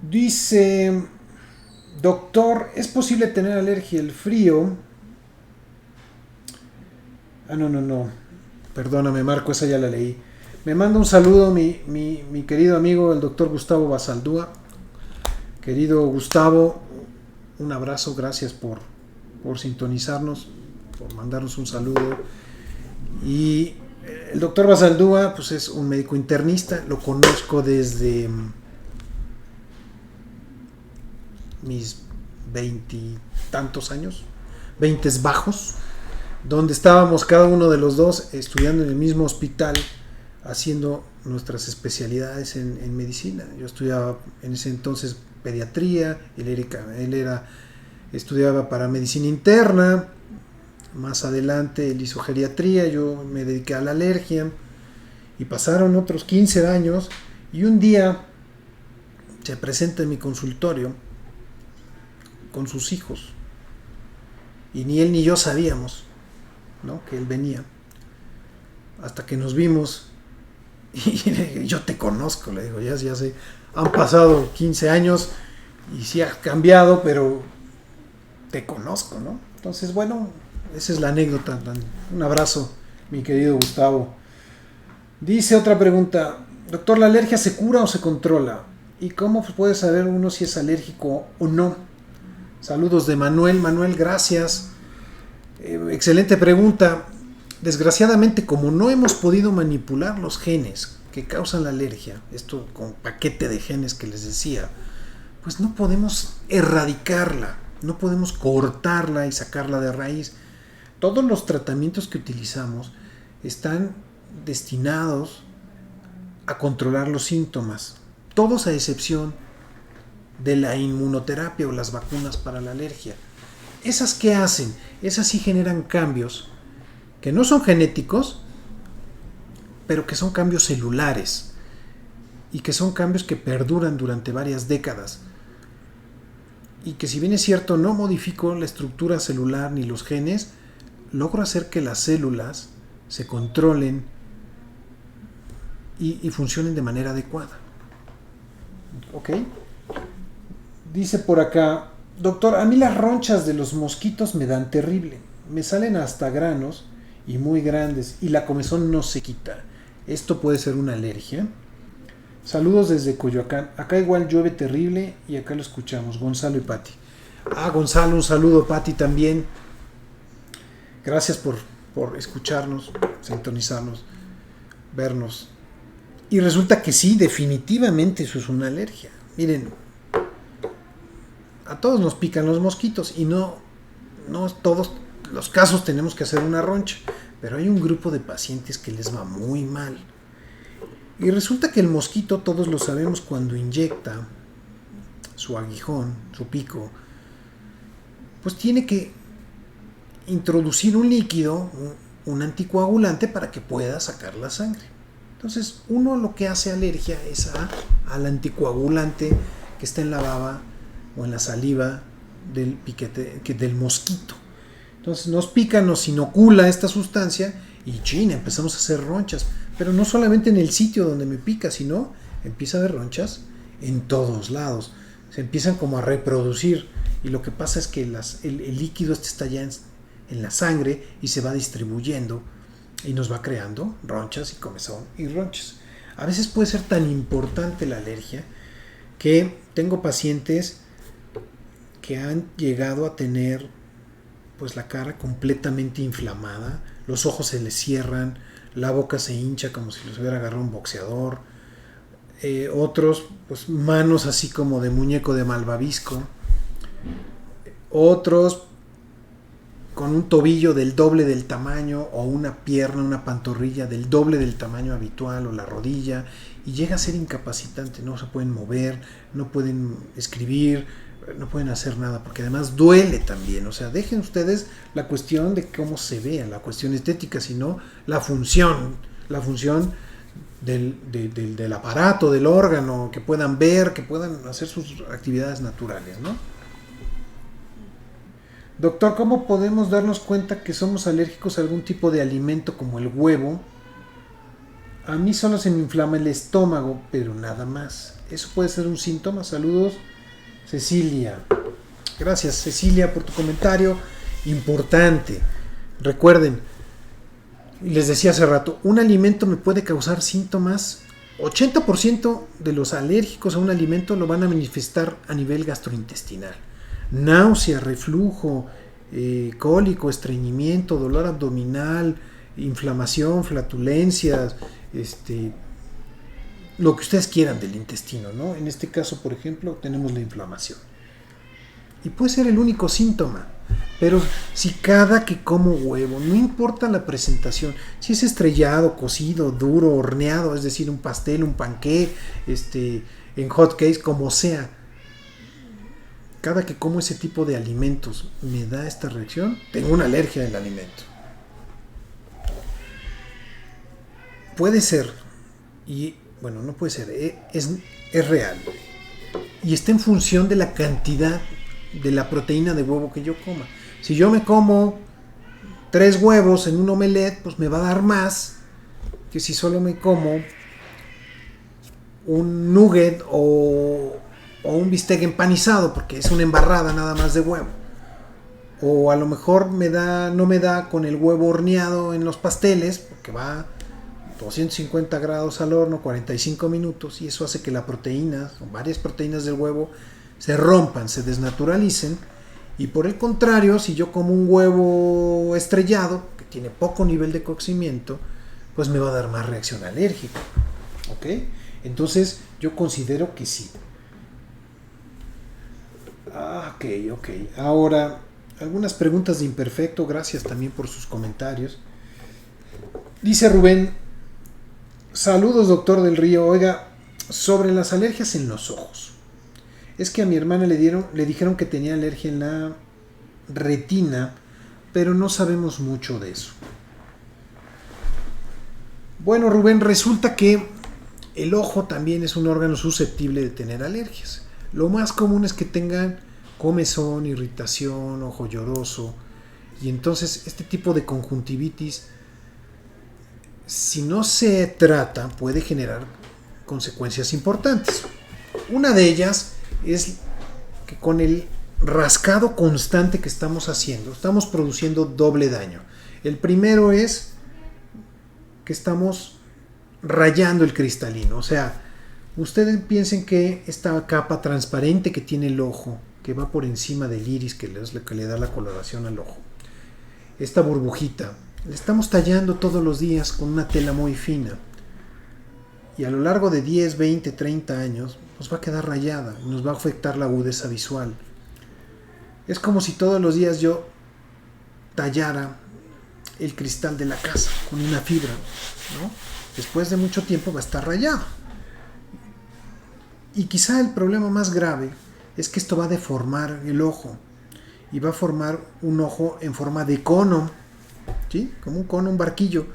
Dice, doctor, ¿es posible tener alergia al frío? No, perdóname Marco, esa ya la leí. Me manda un saludo mi querido amigo, el doctor Gustavo Basaldúa. Querido Gustavo, un abrazo, gracias por sintonizarnos, por mandarnos un saludo. Y el doctor Basaldúa pues es un médico internista, lo conozco desde mis 20 y tantos años, 20 bajos, donde estábamos cada uno de los dos estudiando en el mismo hospital, haciendo nuestras especialidades en medicina. Yo estudiaba en ese entonces pediatría, él estudiaba para medicina interna, más adelante él hizo geriatría, yo me dediqué a la alergia, y pasaron otros 15 años, y un día se presenta en mi consultorio con sus hijos, y ni él ni yo sabíamos, ¿no?, que él venía, hasta que nos vimos. Y yo te conozco, le digo, ya sé, han pasado 15 años y sí has cambiado, pero te conozco, ¿no? Entonces, bueno, esa es la anécdota. Un abrazo, mi querido Gustavo. Dice otra pregunta, doctor, ¿la alergia se cura o se controla? ¿Y cómo puede saber uno si es alérgico o no? Saludos de Manuel. Manuel, gracias. Excelente pregunta. Desgraciadamente, como no hemos podido manipular los genes que causan la alergia, esto con paquete de genes que les decía, pues no podemos erradicarla, no podemos cortarla y sacarla de raíz. Todos los tratamientos que utilizamos están destinados a controlar los síntomas, todos a excepción de la inmunoterapia o las vacunas para la alergia. ¿Esas qué hacen? Esas sí generan cambios que no son genéticos, pero que son cambios celulares y que son cambios que perduran durante varias décadas, y que, si bien es cierto, no modifico la estructura celular ni los genes, logro hacer que las células se controlen y funcionen de manera adecuada. ¿Ok? Dice por acá, doctor, a mí las ronchas de los mosquitos me dan terrible, me salen hasta granos y muy grandes, y la comezón no se quita. ¿Esto puede ser una alergia? Saludos desde Coyoacán. Acá igual llueve terrible y acá lo escuchamos. Gonzalo y Pati. Gonzalo, un saludo. Pati también. Gracias por escucharnos, sintonizarnos, vernos. Y resulta que sí, definitivamente eso es una alergia. Miren, a todos nos pican los mosquitos y no todos los casos tenemos que hacer una roncha, pero hay un grupo de pacientes que les va muy mal. Y resulta que el mosquito, todos lo sabemos, cuando inyecta su aguijón, su pico, pues tiene que introducir un líquido, un anticoagulante, para que pueda sacar la sangre. Entonces, uno lo que hace alergia es al anticoagulante que está en la baba o en la saliva del piquete, del mosquito. Entonces nos pica, nos inocula esta sustancia y empezamos a hacer ronchas. Pero no solamente en el sitio donde me pica, sino empieza a haber ronchas en todos lados. Se empiezan como a reproducir, y lo que pasa es que el líquido está ya en la sangre y se va distribuyendo y nos va creando ronchas y comezón y ronchas. A veces puede ser tan importante la alergia que tengo pacientes que han llegado a tener pues la cara completamente inflamada, los ojos se les cierran, la boca se hincha como si los hubiera agarrado un boxeador. Otros, pues manos así como de muñeco de malvavisco. Otros con un tobillo del doble del tamaño, o una pierna, una pantorrilla del doble del tamaño habitual, o la rodilla, y llega a ser incapacitante. No se pueden mover, no pueden escribir, no pueden hacer nada, porque además duele también. O sea, dejen ustedes la cuestión de cómo se vea, la cuestión estética, sino la función del aparato, del órgano, que puedan ver, que puedan hacer sus actividades naturales, ¿no? Doctor, ¿cómo podemos darnos cuenta que somos alérgicos a algún tipo de alimento como el huevo? A mí solo se me inflama el estómago, pero nada más. ¿Eso puede ser un síntoma? Saludos, Cecilia. Gracias, Cecilia, por tu comentario importante. Recuerden, les decía hace rato, un alimento me puede causar síntomas. 80% de los alérgicos a un alimento lo van a manifestar a nivel gastrointestinal. Náusea, reflujo, cólico, estreñimiento, dolor abdominal, inflamación, flatulencias, lo que ustedes quieran del intestino, ¿no? En este caso, por ejemplo, tenemos la inflamación. Y puede ser el único síntoma. Pero si cada que como huevo, no importa la presentación, si es estrellado, cocido, duro, horneado, es decir, un pastel, un panqué, en hot cakes, como sea, cada que como ese tipo de alimentos me da esta reacción, tengo una alergia al alimento. Puede ser, y bueno, no puede ser, es real. Y está en función de la cantidad de la proteína de huevo que yo coma. Si yo me como 3 huevos en un omelette, pues me va a dar más que si solo me como un nugget o un bistec empanizado, porque es una embarrada nada más de huevo. O a lo mejor no me da con el huevo horneado en los pasteles, porque va 250 grados al horno, 45 minutos, y eso hace que la proteína, o varias proteínas del huevo, se rompan, se desnaturalicen. Y por el contrario, si yo como un huevo estrellado, que tiene poco nivel de cocimiento, pues me va a dar más reacción alérgica. ¿Ok? Entonces, yo considero que sí. Ok. Ahora, algunas preguntas de imperfecto. Gracias también por sus comentarios. Dice Rubén: saludos, doctor del Río. Oiga, sobre las alergias en los ojos. Es que a mi hermana le dijeron que tenía alergia en la retina, pero no sabemos mucho de eso. Bueno, Rubén, resulta que el ojo también es un órgano susceptible de tener alergias. Lo más común es que tengan comezón, irritación, ojo lloroso, y entonces este tipo de conjuntivitis, si no se trata, puede generar consecuencias importantes. Una de ellas es que con el rascado constante que estamos haciendo, estamos produciendo doble daño. El primero es que estamos rayando el cristalino. O sea, ustedes piensen que esta capa transparente que tiene el ojo, que va por encima del iris, que es lo que le da la coloración al ojo, esta burbujita, la estamos tallando todos los días con una tela muy fina. Y a lo largo de 10, 20, 30 años nos va a quedar rayada y nos va a afectar la agudeza visual. Es como si todos los días yo tallara el cristal de la casa con una fibra, ¿no? Después de mucho tiempo va a estar rayado. Y quizá el problema más grave es que esto va a deformar el ojo y va a formar un ojo en forma de cono, ¿sí? Como un cono, un barquillo.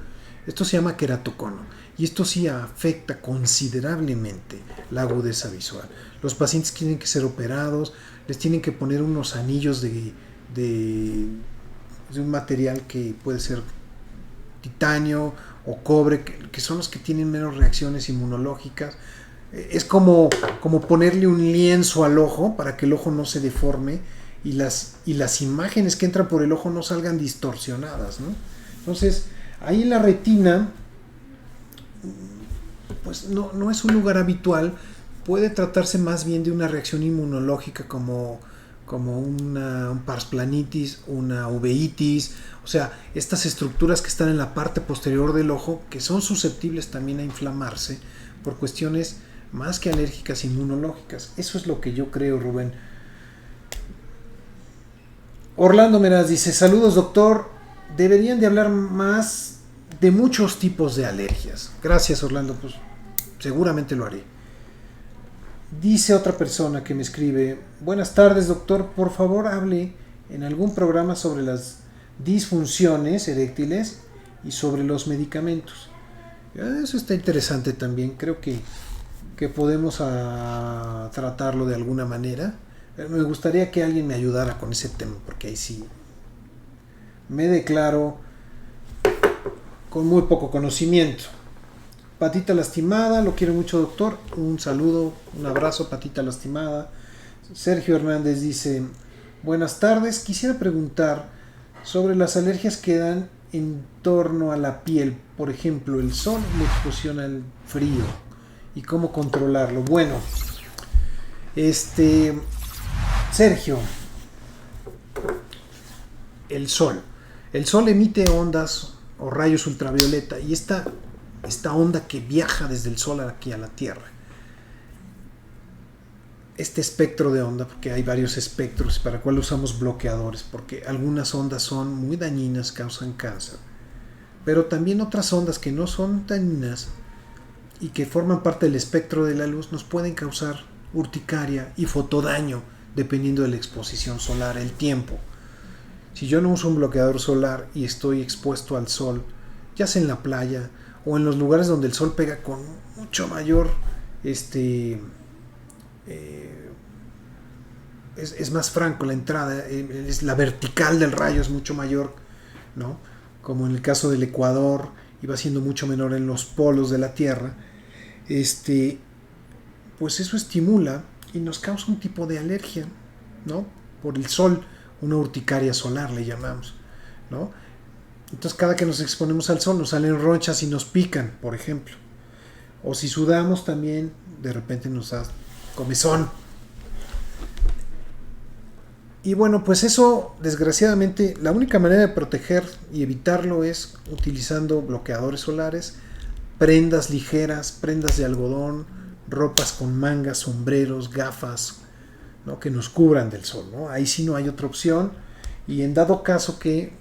Esto se llama queratocono. Y esto sí afecta considerablemente la agudeza visual. Los pacientes tienen que ser operados, les tienen que poner unos anillos de un material que puede ser titanio o cobre, que son los que tienen menos reacciones inmunológicas. Es como ponerle un lienzo al ojo para que el ojo no se deforme y las imágenes que entran por el ojo no salgan distorsionadas, ¿no? Entonces, ahí en la retina, pues no es un lugar habitual. Puede tratarse más bien de una reacción inmunológica como como un pars planitis, una uveitis, o sea, estas estructuras que están en la parte posterior del ojo que son susceptibles también a inflamarse por cuestiones más que alérgicas, inmunológicas. Eso es lo que yo creo, Rubén. Orlando Meraz dice: saludos, doctor, deberían de hablar más de muchos tipos de alergias. Gracias, Orlando, pues seguramente lo haré. Dice otra persona que me escribe: buenas tardes, doctor, por favor hable en algún programa sobre las disfunciones eréctiles y sobre los medicamentos. Eso está interesante también, creo que podemos tratarlo de alguna manera. Me gustaría que alguien me ayudara con ese tema, porque ahí sí me declaro con muy poco conocimiento. Patita lastimada, lo quiero mucho, doctor. Un saludo, un abrazo, patita lastimada. Sergio Hernández dice: buenas tardes, quisiera preguntar sobre las alergias que dan en torno a la piel, por ejemplo, el sol y la exposición al frío, y cómo controlarlo. Bueno, Sergio, el sol emite ondas o rayos ultravioleta, y esta onda que viaja desde el sol aquí a la Tierra, este espectro de onda, porque hay varios espectros para cual usamos bloqueadores, porque algunas ondas son muy dañinas, causan cáncer, pero también otras ondas que no son dañinas y que forman parte del espectro de la luz nos pueden causar urticaria y fotodaño dependiendo de la exposición solar, el tiempo. Si yo no uso un bloqueador solar y estoy expuesto al sol, ya sea en la playa o en los lugares donde el sol pega con mucho mayor es más franco la entrada, es la vertical del rayo es mucho mayor, ¿no? Como en el caso del Ecuador, y va siendo mucho menor en los polos de la Tierra. Pues eso estimula y nos causa un tipo de alergia, ¿no? Por el sol, una urticaria solar le llamamos, ¿no? Entonces cada que nos exponemos al sol nos salen ronchas y nos pican, por ejemplo. O si sudamos también, de repente nos da comezón. Y bueno, pues eso, desgraciadamente, la única manera de proteger y evitarlo es utilizando bloqueadores solares, prendas ligeras, prendas de algodón, ropas con mangas, sombreros, gafas, ¿no? Que nos cubran del sol, ¿no? Ahí sí no hay otra opción, y en dado caso que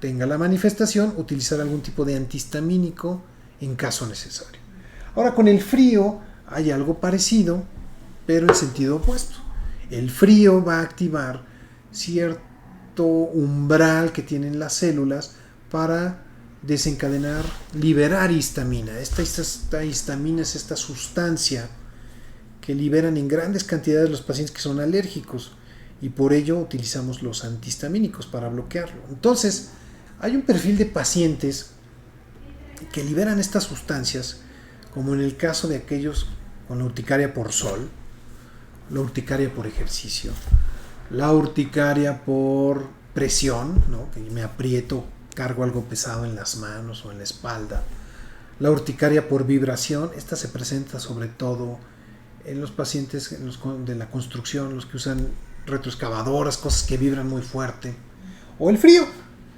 tenga la manifestación, utilizar algún tipo de antihistamínico en caso necesario. Ahora, con el frío hay algo parecido, pero en sentido opuesto. El frío va a activar cierto umbral que tienen las células para desencadenar, liberar histamina. Esta histamina es esta sustancia que liberan en grandes cantidades los pacientes que son alérgicos, y por ello utilizamos los antihistamínicos para bloquearlo. Entonces, hay un perfil de pacientes que liberan estas sustancias, como en el caso de aquellos con la urticaria por sol, la urticaria por ejercicio, la urticaria por presión, ¿no? Que me aprieto, cargo algo pesado en las manos o en la espalda, la urticaria por vibración. Esta se presenta sobre todo en los pacientes de la construcción, los que usan retroexcavadoras, cosas que vibran muy fuerte, o el frío,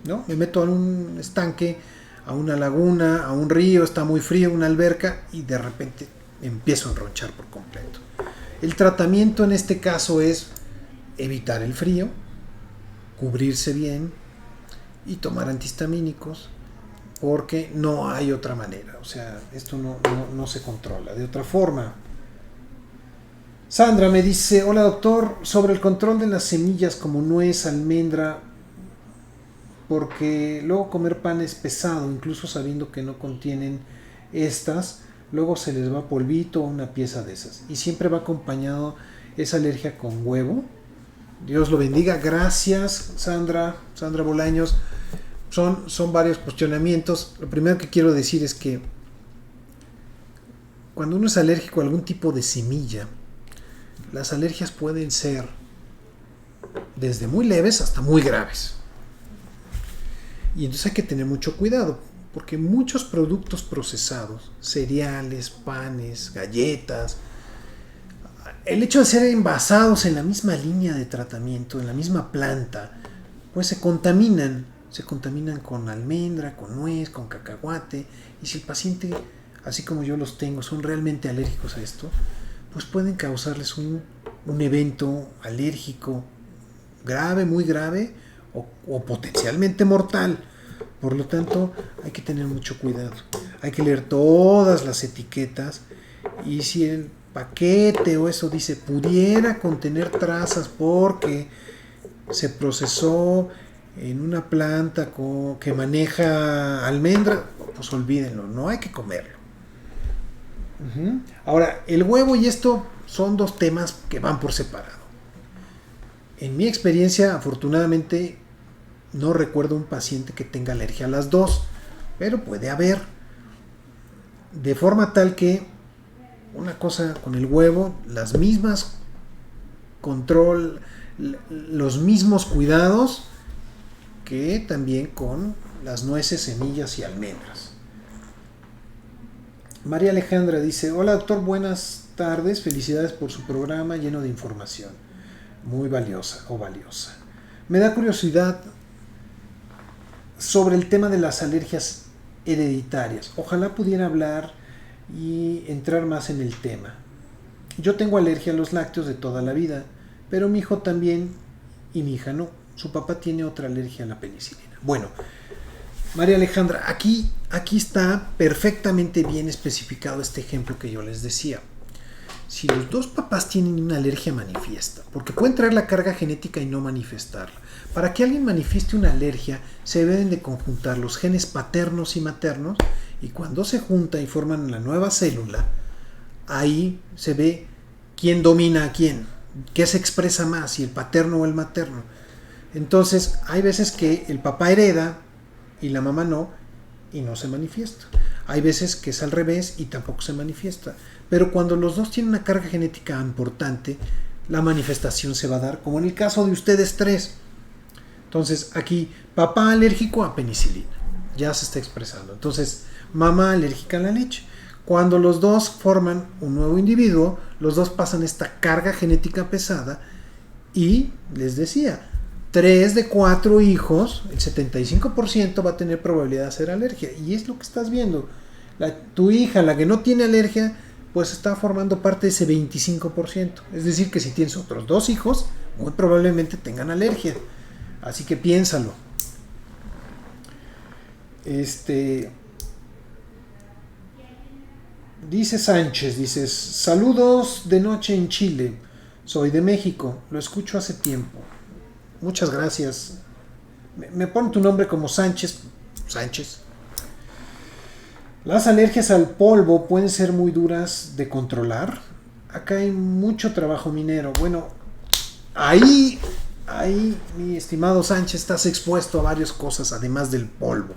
¿no? Me meto en un estanque, a una laguna, a un río, está muy frío, una alberca, y de repente empiezo a enronchar por completo. El tratamiento en este caso es evitar el frío, cubrirse bien y tomar antihistamínicos, porque no hay otra manera. O sea, esto no se controla de otra forma. Sandra me dice: hola doctor, sobre el control de las semillas como nuez, almendra, porque luego comer pan es pesado, incluso sabiendo que no contienen estas, luego se les va polvito o una pieza de esas, y siempre va acompañado esa alergia con huevo. Dios lo bendiga. Gracias, Sandra Bolaños. Son varios cuestionamientos. Lo primero que quiero decir es que cuando uno es alérgico a algún tipo de semilla, las alergias pueden ser desde muy leves hasta muy graves. Y entonces hay que tener mucho cuidado, porque muchos productos procesados, cereales, panes, galletas, el hecho de ser envasados en la misma línea de tratamiento, en la misma planta, pues se contaminan con almendra, con nuez, con cacahuate, y si el paciente, así como yo los tengo, son realmente alérgicos a esto, pues pueden causarles un evento alérgico grave, muy grave, o potencialmente mortal. Por lo tanto, hay que tener mucho cuidado. Hay que leer todas las etiquetas, y si el paquete o eso dice pudiera contener trazas porque se procesó en una planta que maneja almendra, pues olvídenlo, no hay que comerlo. Ahora, el huevo y esto son dos temas que van por separado. En mi experiencia, afortunadamente, no recuerdo un paciente que tenga alergia a las dos, pero puede haber. De forma tal que una cosa con el huevo, las mismas control, los mismos cuidados que también con las nueces, semillas y almendras. María Alejandra dice: hola doctor, buenas tardes, felicidades por su programa lleno de información, muy valiosa o valiosa. Me da curiosidad sobre el tema de las alergias hereditarias. Ojalá pudiera hablar y entrar más en el tema. Yo tengo alergia a los lácteos de toda la vida, pero mi hijo también y mi hija no. Su papá tiene otra alergia a la penicilina. Bueno, María Alejandra, aquí está perfectamente bien especificado este ejemplo que yo les decía. Si los dos papás tienen una alergia manifiesta, porque pueden traer la carga genética y no manifestarla. Para que alguien manifieste una alergia, se deben de conjuntar los genes paternos y maternos, y cuando se juntan y forman la nueva célula, ahí se ve quién domina a quién, qué se expresa más, si el paterno o el materno. Entonces, hay veces que el papá hereda y la mamá no, y no se manifiesta. Hay veces que es al revés y tampoco se manifiesta. Pero cuando los dos tienen una carga genética importante, la manifestación se va a dar, como en el caso de ustedes tres. Entonces, aquí, papá alérgico a penicilina, ya se está expresando. Entonces, mamá alérgica a la leche. Cuando los dos forman un nuevo individuo, los dos pasan esta carga genética pesada, y les decía, 3 de 4 hijos, el 75% va a tener probabilidad de hacer alergia. Y es lo que estás viendo. Tu hija, la que no tiene alergia, pues está formando parte de ese 25%. Es decir, que si tienes otros 2 hijos, muy probablemente tengan alergia. Así que piénsalo. Dice Sánchez, dices: saludos de noche en Chile. Soy de México, lo escucho hace tiempo. Muchas gracias. Me pone tu nombre como Sánchez. Las alergias al polvo pueden ser muy duras de controlar. Acá hay mucho trabajo minero. Bueno, ahí, mi estimado Sánchez, estás expuesto a varias cosas además del polvo.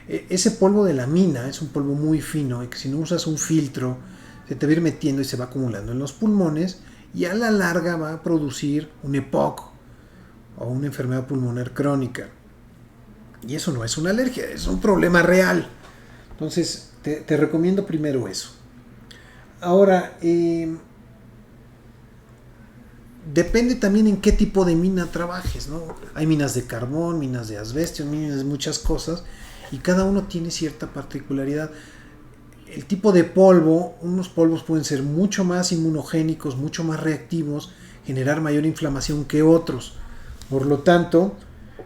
Ese polvo de la mina es un polvo muy fino y que si no usas un filtro se te va a ir metiendo y se va acumulando en los pulmones, y a la larga va a producir un EPOC o una enfermedad pulmonar crónica. Y eso no es una alergia, es un problema real. Entonces, te recomiendo primero eso. Ahora, depende también en qué tipo de mina trabajes, ¿no? Hay minas de carbón, minas de asbesto, minas de muchas cosas, y cada uno tiene cierta particularidad. El tipo de polvo, unos polvos pueden ser mucho más inmunogénicos, mucho más reactivos, generar mayor inflamación que otros. Por lo tanto,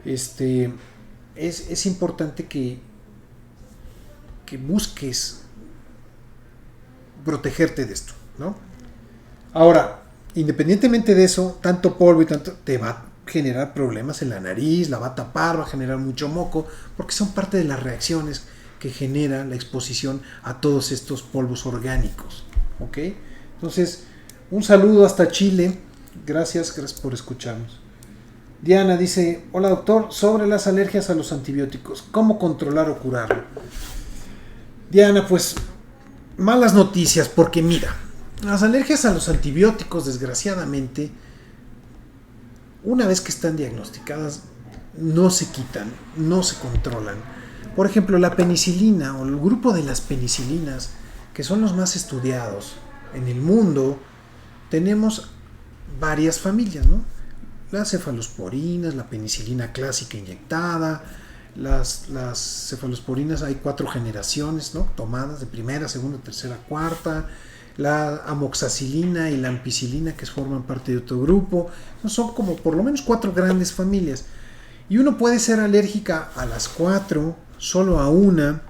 es importante que busques protegerte de esto, ¿no? Ahora, independientemente de eso, tanto polvo y tanto te va a generar problemas en la nariz, la va a tapar, va a generar mucho moco, porque son parte de las reacciones que genera la exposición a todos estos polvos orgánicos, ¿ok? Entonces, un saludo hasta Chile. Gracias por escucharnos. Diana dice: hola doctor, sobre las alergias a los antibióticos, ¿cómo controlar o curarlo? Diana, pues malas noticias, porque mira, las alergias a los antibióticos, desgraciadamente, una vez que están diagnosticadas, no se quitan, no se controlan. Por ejemplo, la penicilina o el grupo de las penicilinas, que son los más estudiados en el mundo, tenemos varias familias, ¿no? Las cefalosporinas, la penicilina clásica inyectada, las cefalosporinas, hay 4 generaciones, ¿no? Tomadas de primera, segunda, tercera, cuarta, la amoxicilina y la ampicilina, que forman parte de otro grupo. Son como por lo menos 4 grandes familias, y uno puede ser alérgica a las 4, solo a una,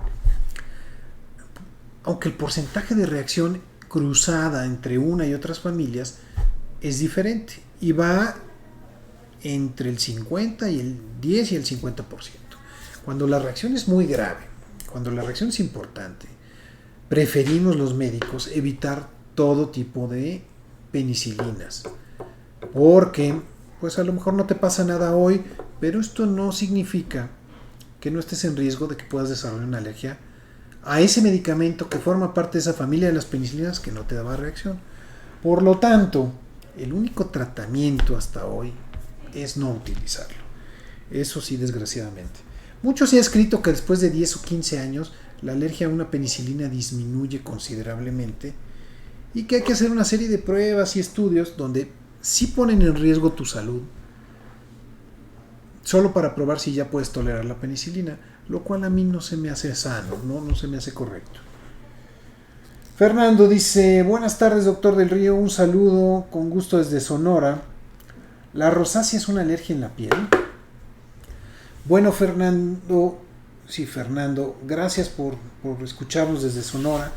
aunque el porcentaje de reacción cruzada entre una y otras familias es diferente, y va entre el 50 y el 10 y el 50%. Cuando la reacción es muy grave, cuando la reacción es importante, preferimos los médicos evitar todo tipo de penicilinas, porque pues a lo mejor no te pasa nada hoy, pero esto no significa que no estés en riesgo de que puedas desarrollar una alergia a ese medicamento que forma parte de esa familia de las penicilinas que no te daba reacción. Por lo tanto, el único tratamiento hasta hoy es no utilizarlo. Eso sí, desgraciadamente. Mucho se ha escrito que después de 10 o 15 años la alergia a una penicilina disminuye considerablemente, y que hay que hacer una serie de pruebas y estudios donde sí ponen en riesgo tu salud, solo para probar si ya puedes tolerar la penicilina, lo cual a mí no se me hace sano, no se me hace correcto. Fernando dice: buenas tardes, doctor del Río, un saludo con gusto desde Sonora. ¿La rosácea es una alergia en la piel? Bueno, Fernando, gracias por escucharnos desde Sonora.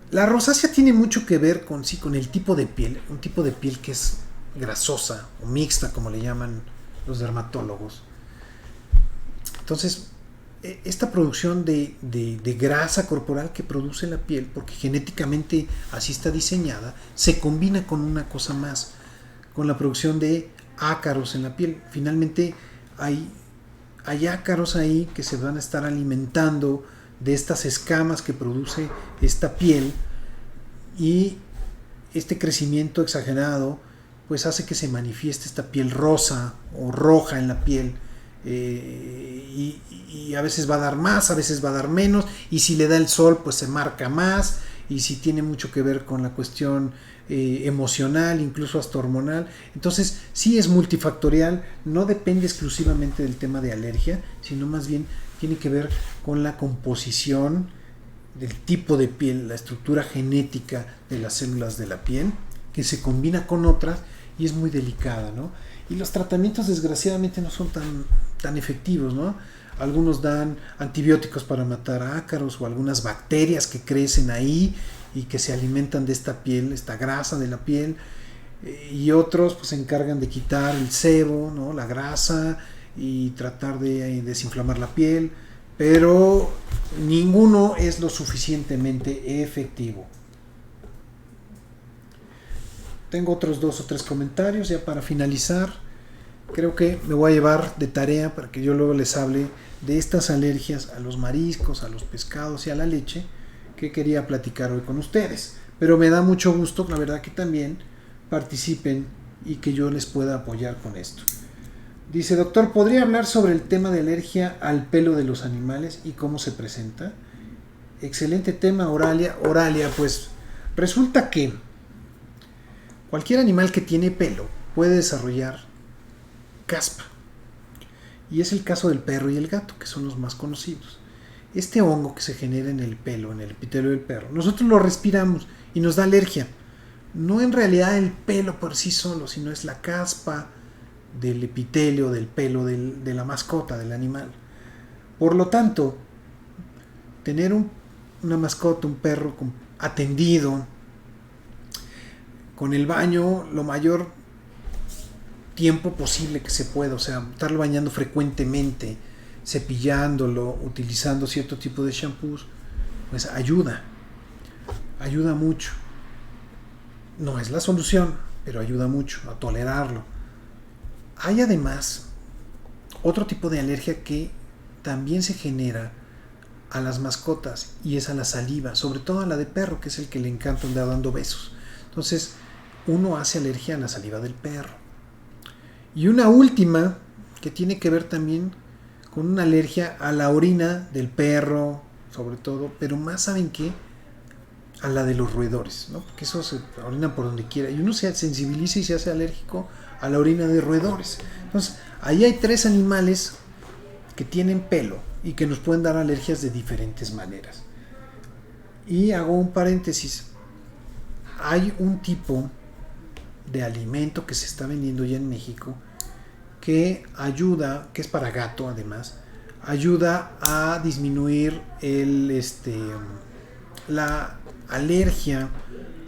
La rosácea tiene mucho que ver con el tipo de piel, un tipo de piel que es grasosa o mixta, como le llaman los dermatólogos. Entonces, esta producción de grasa corporal que produce la piel, porque genéticamente así está diseñada, se combina con una cosa más, con la producción de ácaros en la piel. Finalmente hay ácaros ahí que se van a estar alimentando de estas escamas que produce esta piel, y este crecimiento exagerado pues hace que se manifieste esta piel rosa o roja en la piel, y a veces va a dar más, a veces va a dar menos, y si le da el sol pues se marca más, y si tiene mucho que ver con la cuestión emocional, incluso hasta hormonal. Entonces sí es multifactorial, no depende exclusivamente del tema de alergia, sino más bien tiene que ver con la composición del tipo de piel, la estructura genética de las células de la piel, que se combina con otras y es muy delicada, ¿no? Y los tratamientos desgraciadamente no son tan efectivos, ¿no? Algunos dan antibióticos para matar ácaros o algunas bacterias que crecen ahí y que se alimentan de esta piel, esta grasa de la piel, y otros pues se encargan de quitar el sebo, ¿no? La grasa, y tratar de desinflamar la piel, pero ninguno es lo suficientemente efectivo. Tengo otros 2 o 3 comentarios ya para finalizar. Creo que me voy a llevar de tarea para que yo luego les hable de estas alergias a los mariscos, a los pescados y a la leche que quería platicar hoy con ustedes. Pero me da mucho gusto, la verdad, que también participen y que yo les pueda apoyar con esto. Dice: doctor, ¿podría hablar sobre el tema de alergia al pelo de los animales y cómo se presenta? Excelente tema, Oralia. Pues resulta que cualquier animal que tiene pelo puede desarrollar caspa. Y es el caso del perro y el gato, que son los más conocidos. Este hongo que se genera en el pelo, en el epitelio del perro, nosotros lo respiramos y nos da alergia. No en realidad el pelo por sí solo, sino es la caspa del epitelio del pelo de la mascota, del animal. Por lo tanto, tener una mascota, un perro atendido, con el baño lo mayor tiempo posible que se pueda, o sea, estarlo bañando frecuentemente, cepillándolo, utilizando cierto tipo de shampoos, pues ayuda mucho. No es la solución, pero ayuda mucho a tolerarlo. Hay además otro tipo de alergia que también se genera a las mascotas, y es a la saliva, sobre todo a la de perro, que es el que le encanta andar dando besos. Entonces, uno hace alergia a la saliva del perro. Y una última que tiene que ver también con una alergia a la orina del perro, sobre todo, pero más, ¿saben qué? a la de los roedores, ¿no? Porque esos se orinan por donde quiera y uno se sensibiliza y se hace alérgico a la orina de roedores. Entonces, ahí hay 3 animales que tienen pelo y que nos pueden dar alergias de diferentes maneras. Y hago un paréntesis. Hay un tipo de alimento que se está vendiendo ya en México que ayuda, que es para gato además, ayuda a disminuir la alergia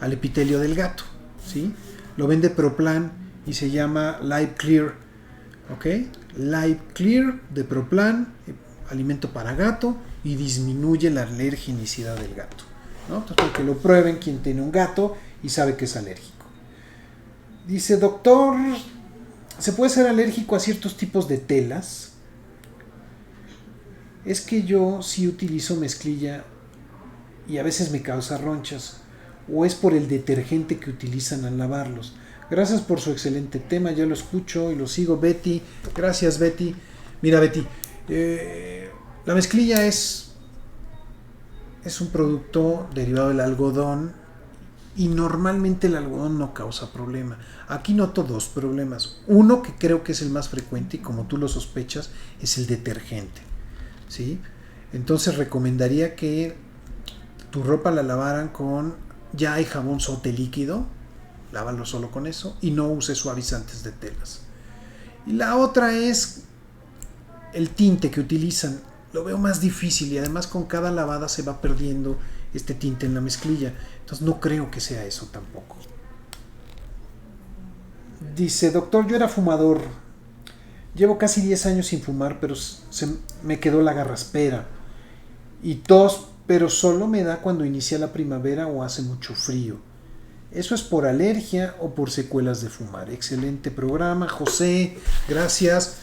al epitelio del gato, ¿sí? Lo vende Proplan y se llama Live Clear, ¿ok? Live Clear de Proplan, alimento para gato, y disminuye la alergenicidad del gato, ¿no? Entonces, para que lo prueben quien tiene un gato y sabe que es alérgico. Dice, doctor, ¿se puede ser alérgico a ciertos tipos de telas? Es que yo sí utilizo mezclilla y a veces me causa ronchas, o es por el detergente que utilizan al lavarlos. Gracias por su excelente tema, ya lo escucho y lo sigo. Betty, gracias Betty. Mira Betty, la mezclilla es un producto derivado del algodón y normalmente el algodón no causa problema. Aquí noto 2 problemas. Uno, que creo que es el más frecuente y como tú lo sospechas, es el detergente, ¿sí? Entonces recomendaría que tu ropa la lavaran con, ya hay jabón Sote líquido, lávalo solo con eso y no uses suavizantes de telas. Y la otra es el tinte que utilizan. Lo veo más difícil y además con cada lavada se va perdiendo este tinte en la mezclilla. Entonces no creo que sea eso tampoco. Dice, doctor, yo era fumador. Llevo casi 10 años sin fumar, pero me quedó la garraspera. Y tos, pero solo me da cuando inicia la primavera o hace mucho frío. ¿Eso es por alergia o por secuelas de fumar? Excelente programa, José, gracias.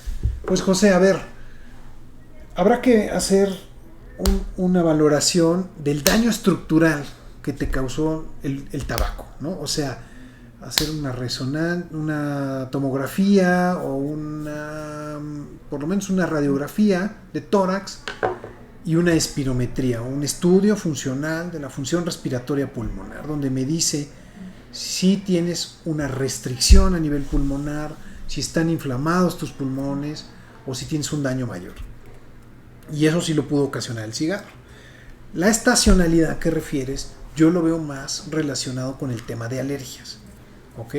Pues José, a ver, habrá que hacer una valoración del daño estructural que te causó el tabaco, ¿no? O sea, hacer una tomografía o por lo menos una radiografía de tórax y una espirometría, un estudio funcional de la función respiratoria pulmonar, donde me dice si tienes una restricción a nivel pulmonar, si están inflamados tus pulmones o si tienes un daño mayor. Y eso sí lo pudo ocasionar el cigarro. La estacionalidad que refieres, yo lo veo más relacionado con el tema de alergias, ¿ok?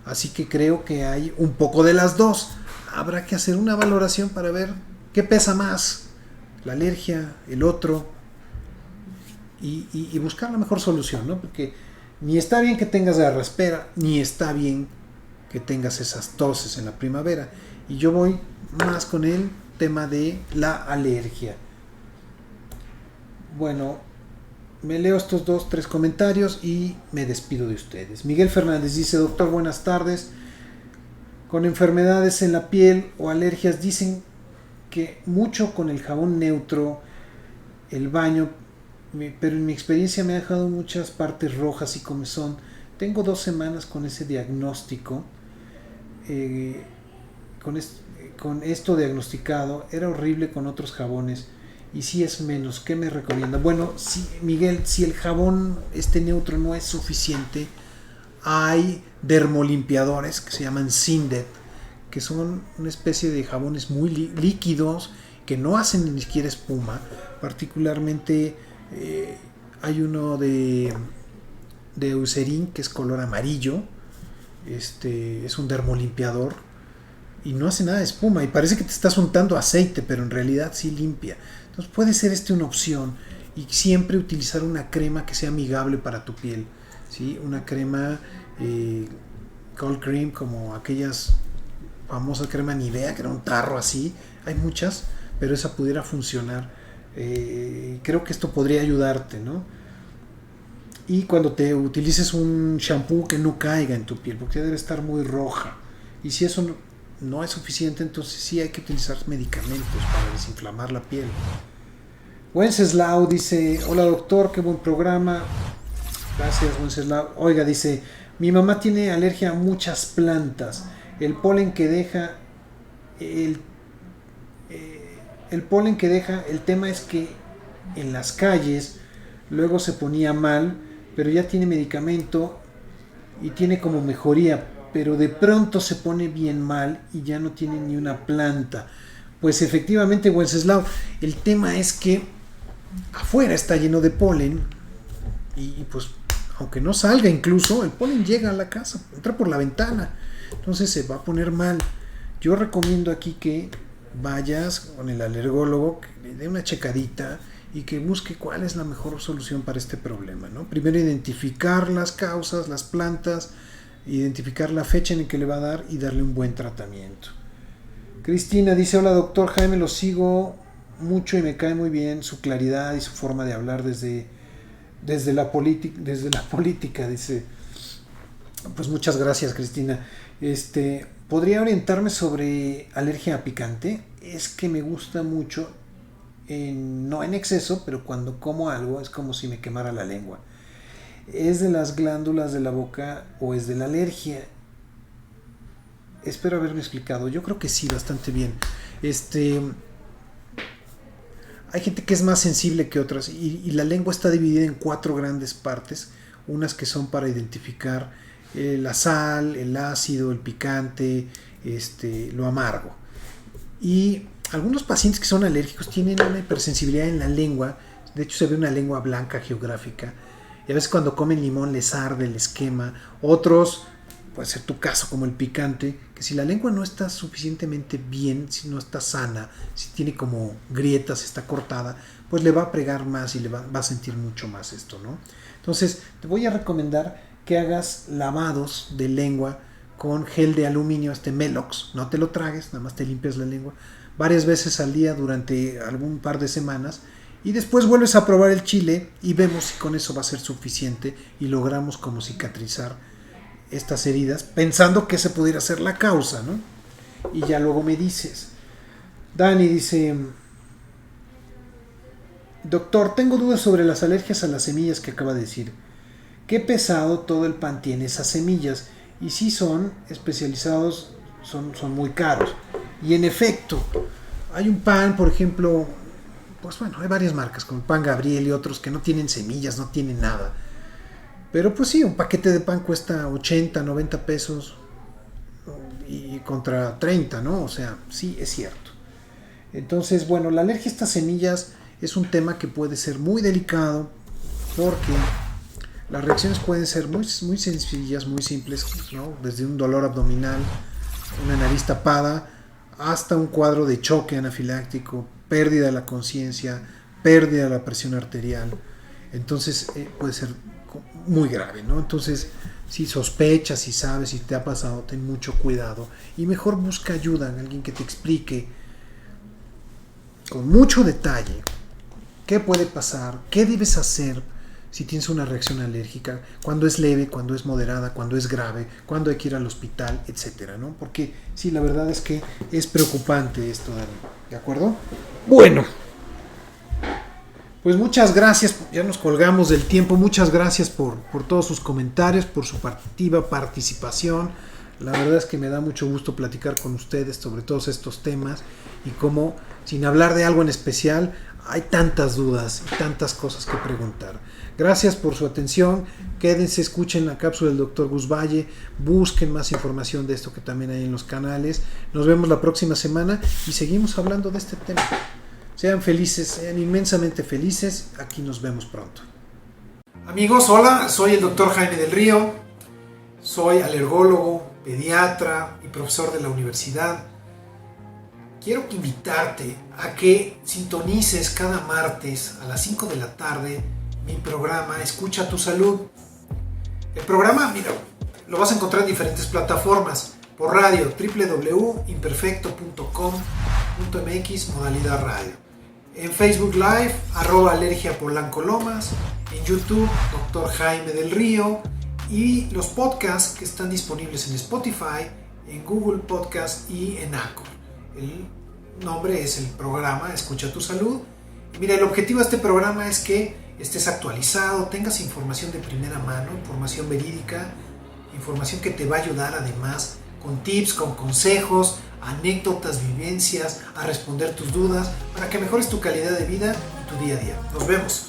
Así que creo que hay un poco de las dos. Habrá que hacer una valoración para ver qué pesa más, la alergia, el otro, y buscar la mejor solución, ¿no? Porque ni está bien que tengas garraspera, ni está bien que tengas esas toses en la primavera. Y yo voy más con el tema de la alergia. Bueno, me leo estos 2-3 comentarios y me despido de ustedes. Miguel Fernández dice, doctor, buenas tardes. Con enfermedades en la piel o alergias dicen que mucho con el jabón neutro, el baño, pero en mi experiencia me ha dejado muchas partes rojas y comezón. Tengo 2 semanas con ese diagnóstico, con esto diagnosticado. Era horrible con otros jabones y si es menos, ¿qué me recomienda? Bueno, si, Miguel, si el jabón neutro no es suficiente, hay dermolimpiadores que se llaman Sindet, que son una especie de jabones muy líquidos que no hacen ni siquiera espuma. Particularmente hay uno de Eucerin que es color amarillo, es un dermolimpiador y no hace nada de espuma y parece que te estás untando aceite, pero en realidad sí limpia. Entonces puede ser una opción, y siempre utilizar una crema que sea amigable para tu piel, ¿sí? Una crema cold cream, como aquellas famosas crema Nivea, que era un tarro así. Hay muchas, pero esa pudiera funcionar. Creo que esto podría ayudarte, ¿no? Y cuando te utilices un shampoo, que no caiga en tu piel, porque debe estar muy roja. Y si eso no es suficiente, entonces sí hay que utilizar medicamentos para desinflamar la piel. Wenceslao dice, hola doctor, qué buen programa. Gracias, Wenceslao. Oiga, dice, mi mamá tiene alergia a muchas plantas. El polen que deja, el tema es que en las calles luego se ponía mal pero ya tiene medicamento y tiene como mejoría, pero de pronto se pone bien mal y ya no tiene ni una planta. Pues efectivamente, Wenceslao, el tema es que afuera está lleno de polen y pues aunque no salga, incluso el polen llega a la casa, entra por la ventana, entonces se va a poner mal. Yo recomiendo aquí que vayas con el alergólogo, que le dé una checadita y que busque cuál es la mejor solución para este problema, ¿no? Primero identificar las causas, las plantas, identificar la fecha en la que le va a dar y darle un buen tratamiento. Cristina dice: hola doctor Jaime, lo sigo mucho y me cae muy bien su claridad y su forma de hablar desde la política, dice. Pues muchas gracias, Cristina. ¿Podría orientarme sobre alergia a picante? Es que me gusta mucho, no en exceso, pero cuando como algo es como si me quemara la lengua. ¿Es de las glándulas de la boca o es de la alergia? Espero haberme explicado. Yo creo que sí, bastante bien. Hay gente que es más sensible que otras y la lengua está dividida en 4 grandes partes. Unas que son para identificar la sal, el ácido, el picante, lo amargo. Y algunos pacientes que son alérgicos tienen una hipersensibilidad en la lengua. De hecho, se ve una lengua blanca geográfica. Y a veces cuando comen limón les arde, les quema. Otros, puede ser tu caso, como el picante, que si la lengua no está suficientemente bien, si no está sana, si tiene como grietas, está cortada, pues le va a pregar más y va a sentir mucho más esto, ¿no? Entonces, te voy a recomendar que hagas lavados de lengua con gel de aluminio, Melox. No te lo tragues, nada más te limpias la lengua varias veces al día durante algún par de semanas y después vuelves a probar el chile y vemos si con eso va a ser suficiente y logramos como cicatrizar estas heridas, pensando que esa pudiera ser la causa, ¿no? Y ya luego me dices. Dani dice: doctor, tengo dudas sobre las alergias a las semillas que acaba de decir. Qué pesado todo el pan tiene esas semillas, y si son especializados, son muy caros. Y en efecto, hay un pan, por ejemplo, pues bueno, hay varias marcas, como el Pan Gabriel y otros que no tienen semillas, no tienen nada. Pero pues sí, un paquete de pan cuesta 80, 90 pesos y contra 30, ¿no? O sea, sí, es cierto. Entonces, bueno, la alergia a estas semillas es un tema que puede ser muy delicado porque las reacciones pueden ser muy, muy sencillas, muy simples, ¿no? Desde un dolor abdominal, una nariz tapada, hasta un cuadro de choque anafiláctico, pérdida de la conciencia, pérdida de la presión arterial. Entonces puede ser muy grave, ¿no? Entonces, si sospechas, si sabes, si te ha pasado, ten mucho cuidado y mejor busca ayuda en alguien que te explique con mucho detalle qué puede pasar, qué debes hacer si tienes una reacción alérgica, cuando es leve, cuando es moderada, cuando es grave, cuando hay que ir al hospital, etcétera, ¿no? Porque sí, la verdad es que es preocupante esto, Dani. ¿De acuerdo? Bueno, pues muchas gracias, ya nos colgamos del tiempo, muchas gracias por todos sus comentarios, por su activa participación. La verdad es que me da mucho gusto platicar con ustedes sobre todos estos temas y cómo, sin hablar de algo en especial, hay tantas dudas y tantas cosas que preguntar. Gracias por su atención, quédense, escuchen la cápsula del Dr. Gus Valle, busquen más información de esto que también hay en los canales. Nos vemos la próxima semana y seguimos hablando de este tema. Sean felices, sean inmensamente felices, aquí nos vemos pronto. Amigos, hola, soy el Dr. Jaime del Río, soy alergólogo, pediatra y profesor de la universidad. Quiero invitarte a que sintonices cada martes a las 5 de la tarde mi programa Escucha tu Salud. El programa, mira, lo vas a encontrar en diferentes plataformas. Por radio, www.imperfecto.com.mx, modalidad radio. En Facebook Live, @alergiapolanco-lomas. En YouTube, Dr. Jaime del Río. Y los podcasts que están disponibles en Spotify, en Google Podcast y en Anchor. El nombre es el programa Escucha tu Salud. Y mira, el objetivo de este programa es que estés actualizado, tengas información de primera mano, información verídica, información que te va a ayudar además con tips, con consejos, anécdotas, vivencias, a responder tus dudas, para que mejores tu calidad de vida y tu día a día. Nos vemos.